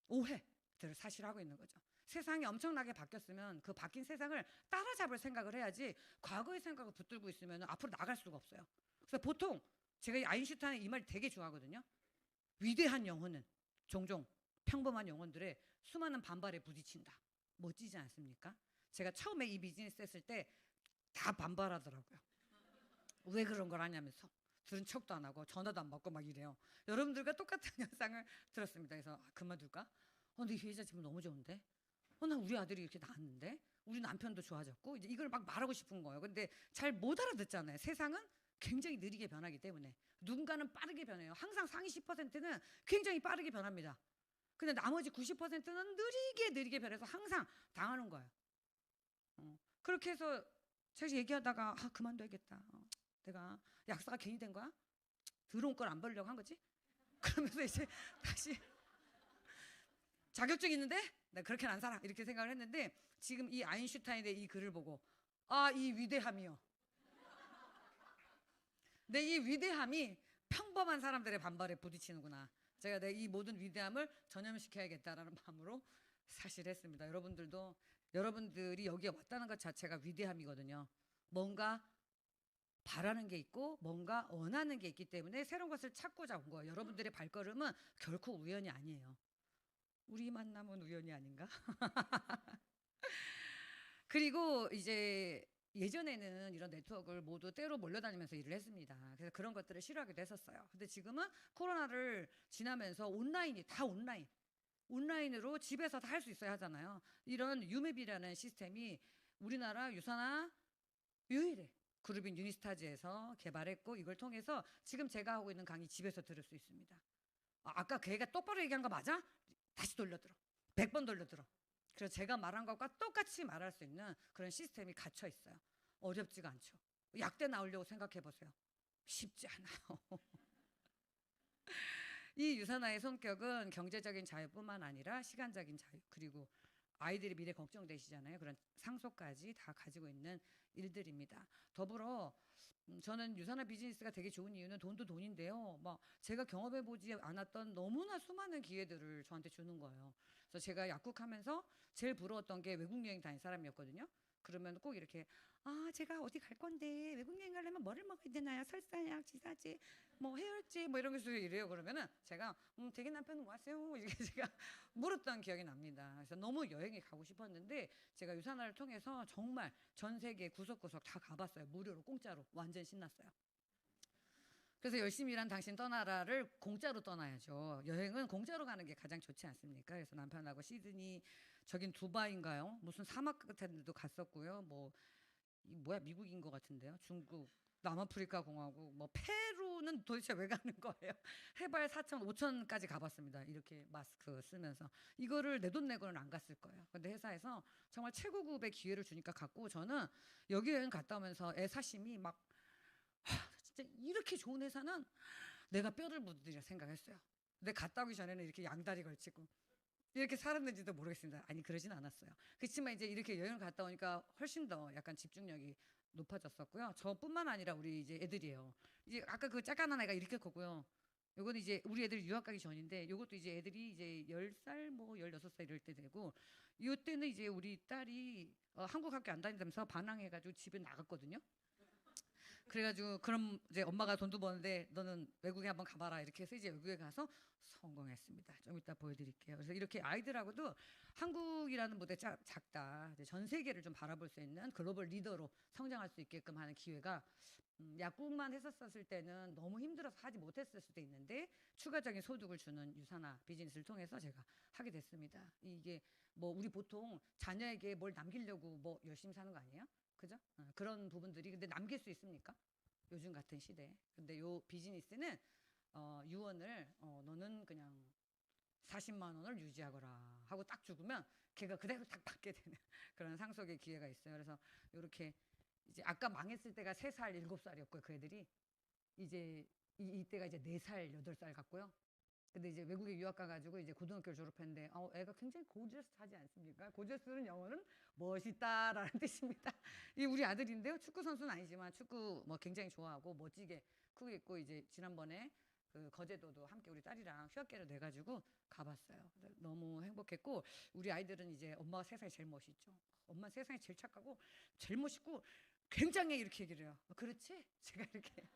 오해들을 사실 하고 있는 거죠. 세상이 엄청나게 바뀌었으면 그 바뀐 세상을 따라잡을 생각을 해야지 과거의 생각을 붙들고 있으면 앞으로 나갈 수가 없어요. 그래서 보통 제가 아인슈타인 이 말 되게 좋아하거든요. 위대한 영혼은 종종 평범한 영혼들의 수많은 반발에 부딪힌다. 멋지지 않습니까? 제가 처음에 이 비즈니스 했을 때 다 반발하더라고요. 왜 그런 걸 하냐면서 들은 척도 안 하고 전화도 안 받고 막 이래요. 여러분들과 똑같은 현상을 들었습니다. 그래서 그만둘까? 근데 이 회사 지금 너무 좋은데? 나 우리 아들이 이렇게 낳았는데? 우리 남편도 좋아졌고 이제 이걸 막 말하고 싶은 거예요. 근데 잘 못 알아듣잖아요. 세상은 굉장히 느리게 변하기 때문에 누군가는 빠르게 변해요. 항상 상위 10%는 굉장히 빠르게 변합니다. 근데 나머지 90%는 느리게 변해서 항상 당하는 거예요. 그렇게 해서 제가 얘기하다가 그만둬야겠다. 내가 약사가 괜히 된 거야? 더러운 걸 안 버리려고 한 거지? 그러면서 이제 다시 자격증 있는데 나 그렇게는 안 살아 이렇게 생각을 했는데 지금 이 아인슈타인의 이 글을 보고 이 위대함이요. 내 이 위대함이 평범한 사람들의 반발에 부딪히는구나. 제가 내 이 모든 위대함을 전염시켜야겠다라는 마음으로 사실 했습니다. 여러분들이 여기에 왔다는 것 자체가 위대함이거든요. 뭔가 바라는 게 있고 뭔가 원하는 게 있기 때문에 새로운 것을 찾고자 온 거예요. 여러분들의 발걸음은 결코 우연이 아니에요. 우리 만남은 우연이 아닌가? 그리고 이제 예전에는 이런 네트워크를 모두 때로 몰려다니면서 일을 했습니다. 그래서 그런 것들을 싫어하기도 했었어요. 근데 지금은 코로나를 지나면서 온라인이 다 온라인으로 집에서 다 할 수 있어야 하잖아요. 이런 유맵이라는 시스템이 우리나라 유사나 유일의 그룹인 유니스타즈에서 개발했고 이걸 통해서 지금 제가 하고 있는 강의 집에서 들을 수 있습니다. 아까 걔가 똑바로 얘기한 거 맞아? 다시 돌려들어. 100번 돌려들어. 그래서 제가 말한 것과 똑같이 말할 수 있는 그런 시스템이 갇혀 있어요. 어렵지가 않죠. 약대 나오려고 생각해 보세요. 쉽지 않아요. 이 유산화의 성격은 경제적인 자유뿐만 아니라 시간적인 자유 그리고 아이들의 미래 걱정되시잖아요. 그런 상속까지 다 가지고 있는 일들입니다. 더불어 저는 유산화 비즈니스가 되게 좋은 이유는 돈도 돈인데요. 제가 경험해보지 않았던 너무나 수많은 기회들을 저한테 주는 거예요. 그래서 제가 약국하면서 제일 부러웠던 게 외국 여행 다닌 사람이었거든요. 그러면 꼭 이렇게 제가 어디 갈 건데 외국 여행 가려면 뭐를 먹어야 되나요? 설사약, 지사제, 뭐 해열제 뭐 이런 거 이래요. 그러면은 제가 되게 남편은 뭐 하세요? 이렇게 제가 물었던 기억이 납니다. 그래서 너무 여행에 가고 싶었는데 제가 유산화를 통해서 정말 전 세계 구석구석 다 가봤어요. 무료로 공짜로 완전 신났어요. 그래서 열심히 일한 당신 떠나라를 공짜로 떠나야죠. 여행은 공짜로 가는 게 가장 좋지 않습니까? 그래서 남편하고 시드니 저긴 두바이인가요? 무슨 사막 같은 데도 갔었고요. 뭐야 미국인 것 같은데요. 중국, 남아프리카 공화국, 뭐 페루는 도대체 왜 가는 거예요? 해발 4천, 5천까지 가봤습니다. 이렇게 마스크 쓰면서 이거를 내 돈 내고는 안 갔을 거예요. 근데 회사에서 정말 최고급의 기회를 주니까 갔고 저는 여기 여행 갔다 오면서 애 사심이 막 진짜 이렇게 좋은 회사는 내가 뼈를 묻으리라 생각했어요. 근데 갔다 오기 전에는 이렇게 양다리 걸치고 이렇게 살았는지도 모르겠습니다. 아니 그러진 않았어요. 그렇지만 이제 이렇게 여행을 갔다 오니까 훨씬 더 약간 집중력이 높아졌었고요. 저뿐만 아니라 우리 이제 애들이에요. 이제 아까 그 짝깐한 애가 이렇게 컸고요. 요건 이제 우리 애들이 유학 가기 전인데 요것도 이제 애들이 이제 10살 뭐 16살 이럴 때 되고 요때는 이제 우리 딸이 한국 학교 안 다니면서 반항해가지고 집에 나갔거든요. 그래가지고 그럼 이제 엄마가 돈도 버는데 너는 외국에 한번 가봐라 이렇게 해서 이제 외국에 가서 성공했습니다. 좀 이따 보여드릴게요. 그래서 이렇게 아이들하고도 한국이라는 무대 작다. 이제 전 세계를 좀 바라볼 수 있는 글로벌 리더로 성장할 수 있게끔 하는 기회가 약국만 했었을 때는 너무 힘들어서 하지 못했을 수도 있는데 추가적인 소득을 주는 유산화 비즈니스를 통해서 제가 하게 됐습니다. 이게 뭐 우리 보통 자녀에게 뭘 남기려고 뭐 열심히 사는 거 아니에요? 그죠? 그런 부분들이 근데 남길 수 있습니까? 요즘 같은 시대에. 근데 요 비즈니스는 유언을 너는 그냥 40만 원을 유지하거라 하고 딱 죽으면 걔가 그대로 딱 받게 되는 그런 상속의 기회가 있어요. 그래서 이렇게 이제 아까 망했을 때가 3살, 7살이었고요. 그 애들이 이제 이때가 이제 4살, 8살 같고요. 근데 이제 외국에 유학 가가지고 이제 고등학교를 졸업했는데 애가 굉장히 고저스하지 않습니까? 고저스는 영어는 멋있다라는 뜻입니다. 이 우리 아들인데요. 축구 선수는 아니지만 축구 뭐 굉장히 좋아하고 멋지게 크고 있고 이제 지난번에 그 거제도도 함께 우리 딸이랑 휴학계를 내가지고 가봤어요. 너무 행복했고 우리 아이들은 이제 엄마가 세상에 제일 멋있죠. 엄마 세상에 제일 착하고 제일 멋있고 굉장히 이렇게 얘기를 해요. 그렇지? 제가 이렇게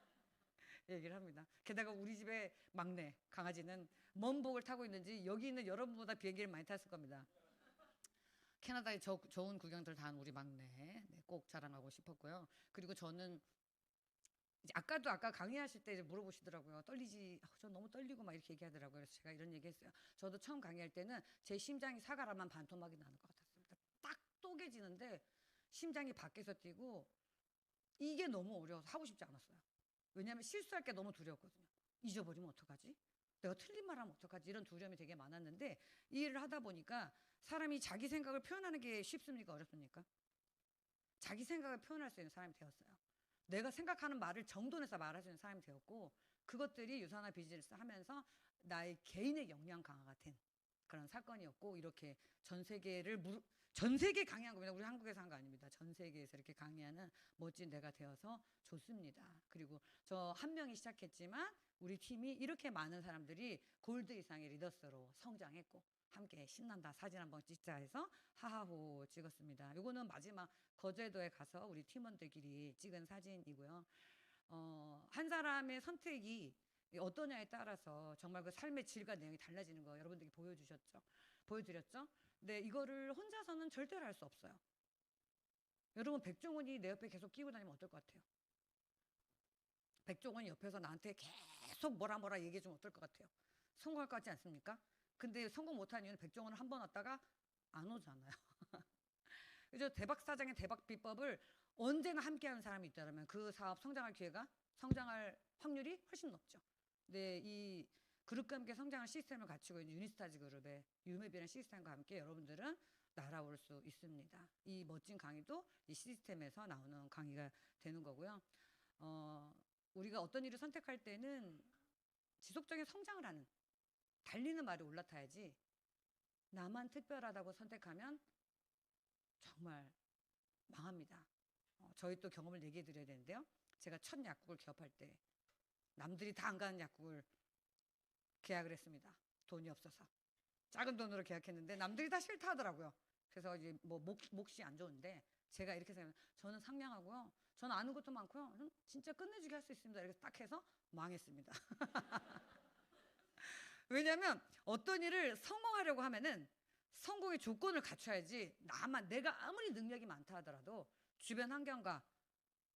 얘기를 합니다. 게다가 우리 집의 막내 강아지는 먼 복을 타고 있는지 여기 있는 여러분보다 비행기를 많이 탔을 겁니다. 캐나다의 좋은 구경들 다 한 우리 막내 꼭 자랑하고 싶었고요. 그리고 저는 이제 아까 강의하실 때 물어보시더라고요. 떨리지? 저 너무 떨리고 막 이렇게 얘기하더라고요. 그래서 제가 이런 얘기했어요. 저도 처음 강의할 때는 제 심장이 사가라만 반토막이 나는 것 같았습니다. 딱 쪼개지는데 심장이 밖에서 뛰고 이게 너무 어려워서 하고 싶지 않았어요. 왜냐하면 실수할 게 너무 두려웠거든요. 잊어버리면 어떡하지? 내가 틀린 말 하면 어떡하지? 이런 두려움이 되게 많았는데 이 일을 하다 보니까 사람이 자기 생각을 표현하는 게 쉽습니까? 어렵습니까? 자기 생각을 표현할 수 있는 사람이 되었어요. 내가 생각하는 말을 정돈해서 말할 수 있는 사람이 되었고, 그것들이 유산화 비즈니스 하면서 나의 개인의 역량 강화가 된 그런 사건이었고, 이렇게 전 세계 강의한 겁니다. 우리 한국에서 한 거 아닙니다. 전 세계에서 이렇게 강의하는 멋진 내가 되어서 좋습니다. 그리고 저 한 명이 시작했지만 우리 팀이 이렇게 많은 사람들이 골드 이상의 리더스로 성장했고, 함께 신난다 사진 한번 찍자 해서 하하호 찍었습니다. 이거는 마지막 거제도에 가서 우리 팀원들끼리 찍은 사진이고요. 한 사람의 선택이 어떠냐에 따라서 정말 그 삶의 질과 내용이 달라지는 거 여러분들이 보여드렸죠? 근데 이거를 혼자서는 절대로 할 수 없어요. 여러분, 백종원이 내 옆에 계속 끼고 다니면 어떨 것 같아요? 백종원이 옆에서 나한테 계속 뭐라 얘기해주면 어떨 것 같아요? 성공할 것 같지 않습니까? 근데 성공 못한 이유는 백종원을 한 번 왔다가 안 오잖아요. 그죠? 대박 사장의 대박 비법을 언제나 함께하는 사람이 있다면 그 사업 성장할 확률이 훨씬 높죠. 근데 이 그룹과 함께 성장할 시스템을 갖추고 있는 유니스타즈 그룹의 유메비라는 시스템과 함께 여러분들은 날아올 수 있습니다. 이 멋진 강의도 이 시스템에서 나오는 강의가 되는 거고요. 우리가 어떤 일을 선택할 때는 지속적인 성장을 하는, 달리는 말이 올라타야지 나만 특별하다고 선택하면 정말 망합니다. 저희 또 경험을 얘기해 드려야 되는데요. 제가 첫 약국을 개업할 때 남들이 다 안 가는 약국을 계약을 했습니다. 돈이 없어서. 작은 돈으로 계약했는데 남들이 다 싫다 하더라고요. 그래서 이제 뭐 몫이 안 좋은데 제가 이렇게 생각해요. 저는 상냥하고요. 저는 아는 것도 많고요. 저는 진짜 끝내주게 할 수 있습니다. 이렇게 딱 해서 망했습니다. 왜냐하면 어떤 일을 성공하려고 하면은 성공의 조건을 갖춰야지, 내가 아무리 능력이 많다 하더라도 주변 환경과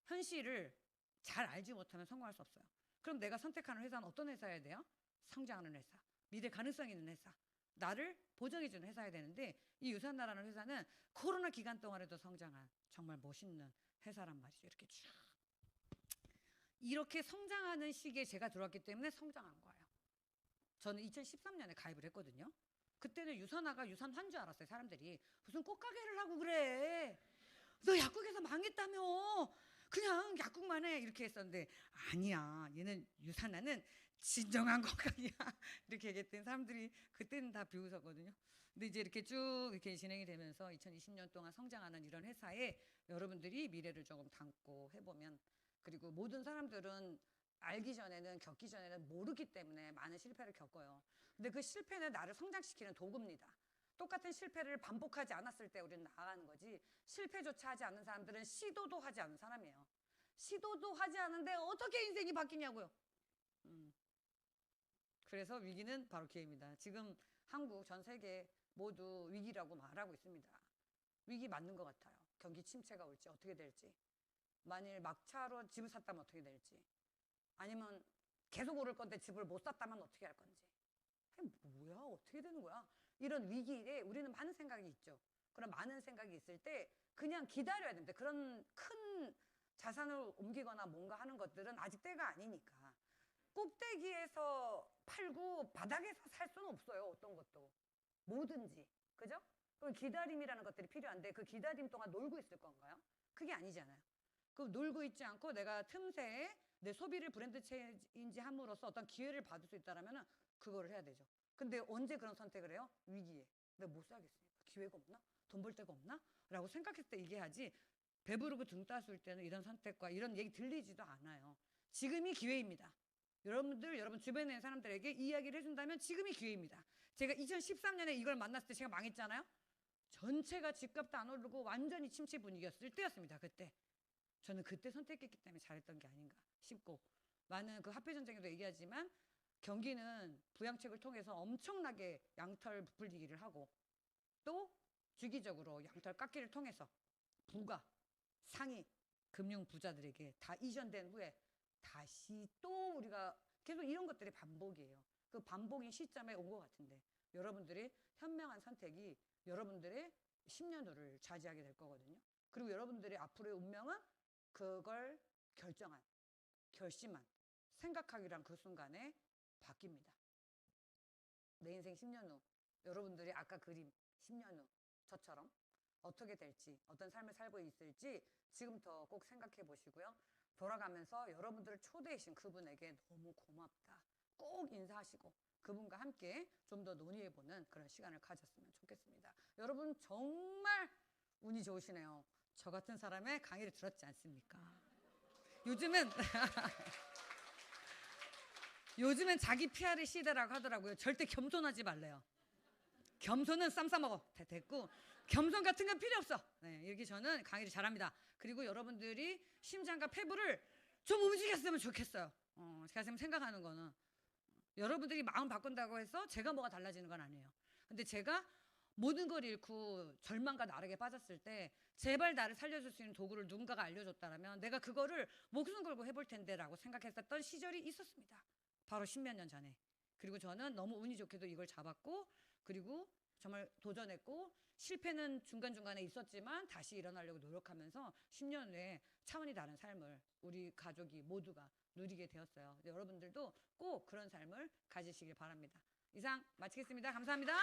현실을 잘 알지 못하면 성공할 수 없어요. 그럼 내가 선택하는 회사는 어떤 회사여야 돼요? 성장하는 회사, 미래 가능성 있는 회사, 나를 보정해주는 회사여야 되는데, 이 유산나라는 회사는 코로나 기간 동안에도 성장한 정말 멋있는 회사란 말이죠. 이렇게 성장하는 시기에 제가 들어왔기 때문에 성장한 거예요. 저는 2013년에 가입을 했거든요. 그때는 유산화가 유산환 줄 알았어요. 사람들이 무슨 꽃가게를 하고 그래, 너 약국에서 망했다며, 그냥 약국만 해, 이렇게 했었는데, 아니야, 얘는 유산화는 진정한 건강이야 이렇게 얘기했더니 사람들이 그때는 다 비웃었거든요. 근데 이제 이렇게 쭉 이렇게 진행이 되면서 2020년 동안 성장하는 이런 회사에 여러분들이 미래를 조금 담고 해보면, 그리고 모든 사람들은 알기 전에는, 겪기 전에는 모르기 때문에 많은 실패를 겪어요. 근데 그 실패는 나를 성장시키는 도구입니다. 똑같은 실패를 반복하지 않았을 때 우리는 나아가는 거지, 실패조차 하지 않는 사람들은 시도도 하지 않는 사람이에요. 시도도 하지 않는데 어떻게 인생이 바뀌냐고요. 그래서 위기는 바로 기회입니다. 지금 한국, 전 세계 모두 위기라고 말하고 있습니다. 위기 맞는 것 같아요. 경기 침체가 올지 어떻게 될지, 만일 막차로 집을 샀다면 어떻게 될지, 아니면 계속 오를 건데 집을 못 샀다면 어떻게 할 건지, 뭐야 어떻게 되는 거야, 이런 위기에 우리는 많은 생각이 있죠. 그런 많은 생각이 있을 때 그냥 기다려야 됩니다. 그런 큰 자산을 옮기거나 뭔가 하는 것들은 아직 때가 아니니까. 꼭대기에서 팔고 바닥에서 살 수는 없어요. 어떤 것도 뭐든지, 그죠? 그럼 기다림이라는 것들이 필요한데, 그 기다림 동안 놀고 있을 건가요? 그게 아니잖아요. 그 놀고 있지 않고 내가 틈새에 내 소비를 브랜드 체인지 함으로써 어떤 기회를 받을 수 있다라면 그거를 해야 되죠. 근데 언제 그런 선택을 해요? 위기에. 내가 못 살겠으니까. 기회가 없나? 돈 벌 데가 없나? 라고 생각했을 때 얘기하지, 배부르고 등 따스울 때는 이런 선택과 이런 얘기 들리지도 않아요. 지금이 기회입니다. 여러분 주변에 있는 사람들에게 이야기를 해준다면 지금이 기회입니다. 제가 2013년에 이걸 만났을 때 제가 망했잖아요. 전체가 집값도 안 오르고 완전히 침체 분위기였을 때였습니다. 그때 저는 그때 선택했기 때문에 잘했던 게 아닌가 싶고, 많은 그 화폐전쟁에도 얘기하지만 경기는 부양책을 통해서 엄청나게 양털 부풀리기를 하고, 또 주기적으로 양털 깎기를 통해서 부가 상위 금융 부자들에게 다 이전된 후에 다시 또 우리가 계속 이런 것들이 반복이에요. 그 반복인 시점에 온 것 같은데, 여러분들이 현명한 선택이 여러분들의 10년 후를 차지하게 될 거거든요. 그리고 여러분들의 앞으로의 운명은 그걸 결심한, 생각하기란 그 순간에 바뀝니다. 내 인생 10년 후, 여러분들이 아까 그림 10년 후 저처럼 어떻게 될지, 어떤 삶을 살고 있을지 지금부터 꼭 생각해 보시고요. 돌아가면서 여러분들을 초대해주신 그분에게 너무 고맙다. 꼭 인사하시고 그분과 함께 좀 더 논의해보는 그런 시간을 가졌으면 좋겠습니다. 여러분 정말 운이 좋으시네요. 저 같은 사람의 강의를 들었지 않습니까? 요즘은 요즘엔 자기 PR의 시대라고 하더라고요. 절대 겸손하지 말래요. 겸손은 쌈 싸먹어. 됐고 겸손 같은 건 필요 없어. 네, 이렇게 저는 강의를 잘합니다. 그리고 여러분들이 심장과 폐부를 좀 움직였으면 좋겠어요. 제가 지금 생각하는 거는 여러분들이 마음 바꾼다고 해서 제가 뭐가 달라지는 건 아니에요. 근데 제가 모든 걸 잃고 절망과 나락에 빠졌을 때 제발 나를 살려줄 수 있는 도구를 누군가가 알려줬다면 내가 그거를 목숨 걸고 해볼 텐데라고 생각했었던 시절이 있었습니다. 바로 십몇 년 전에. 그리고 저는 너무 운이 좋게도 이걸 잡았고 그리고 정말 도전했고 실패는 중간중간에 있었지만 다시 일어나려고 노력하면서 10년 내에 차원이 다른 삶을 우리 가족이 모두가 누리게 되었어요. 여러분들도 꼭 그런 삶을 가지시길 바랍니다. 이상 마치겠습니다. 감사합니다.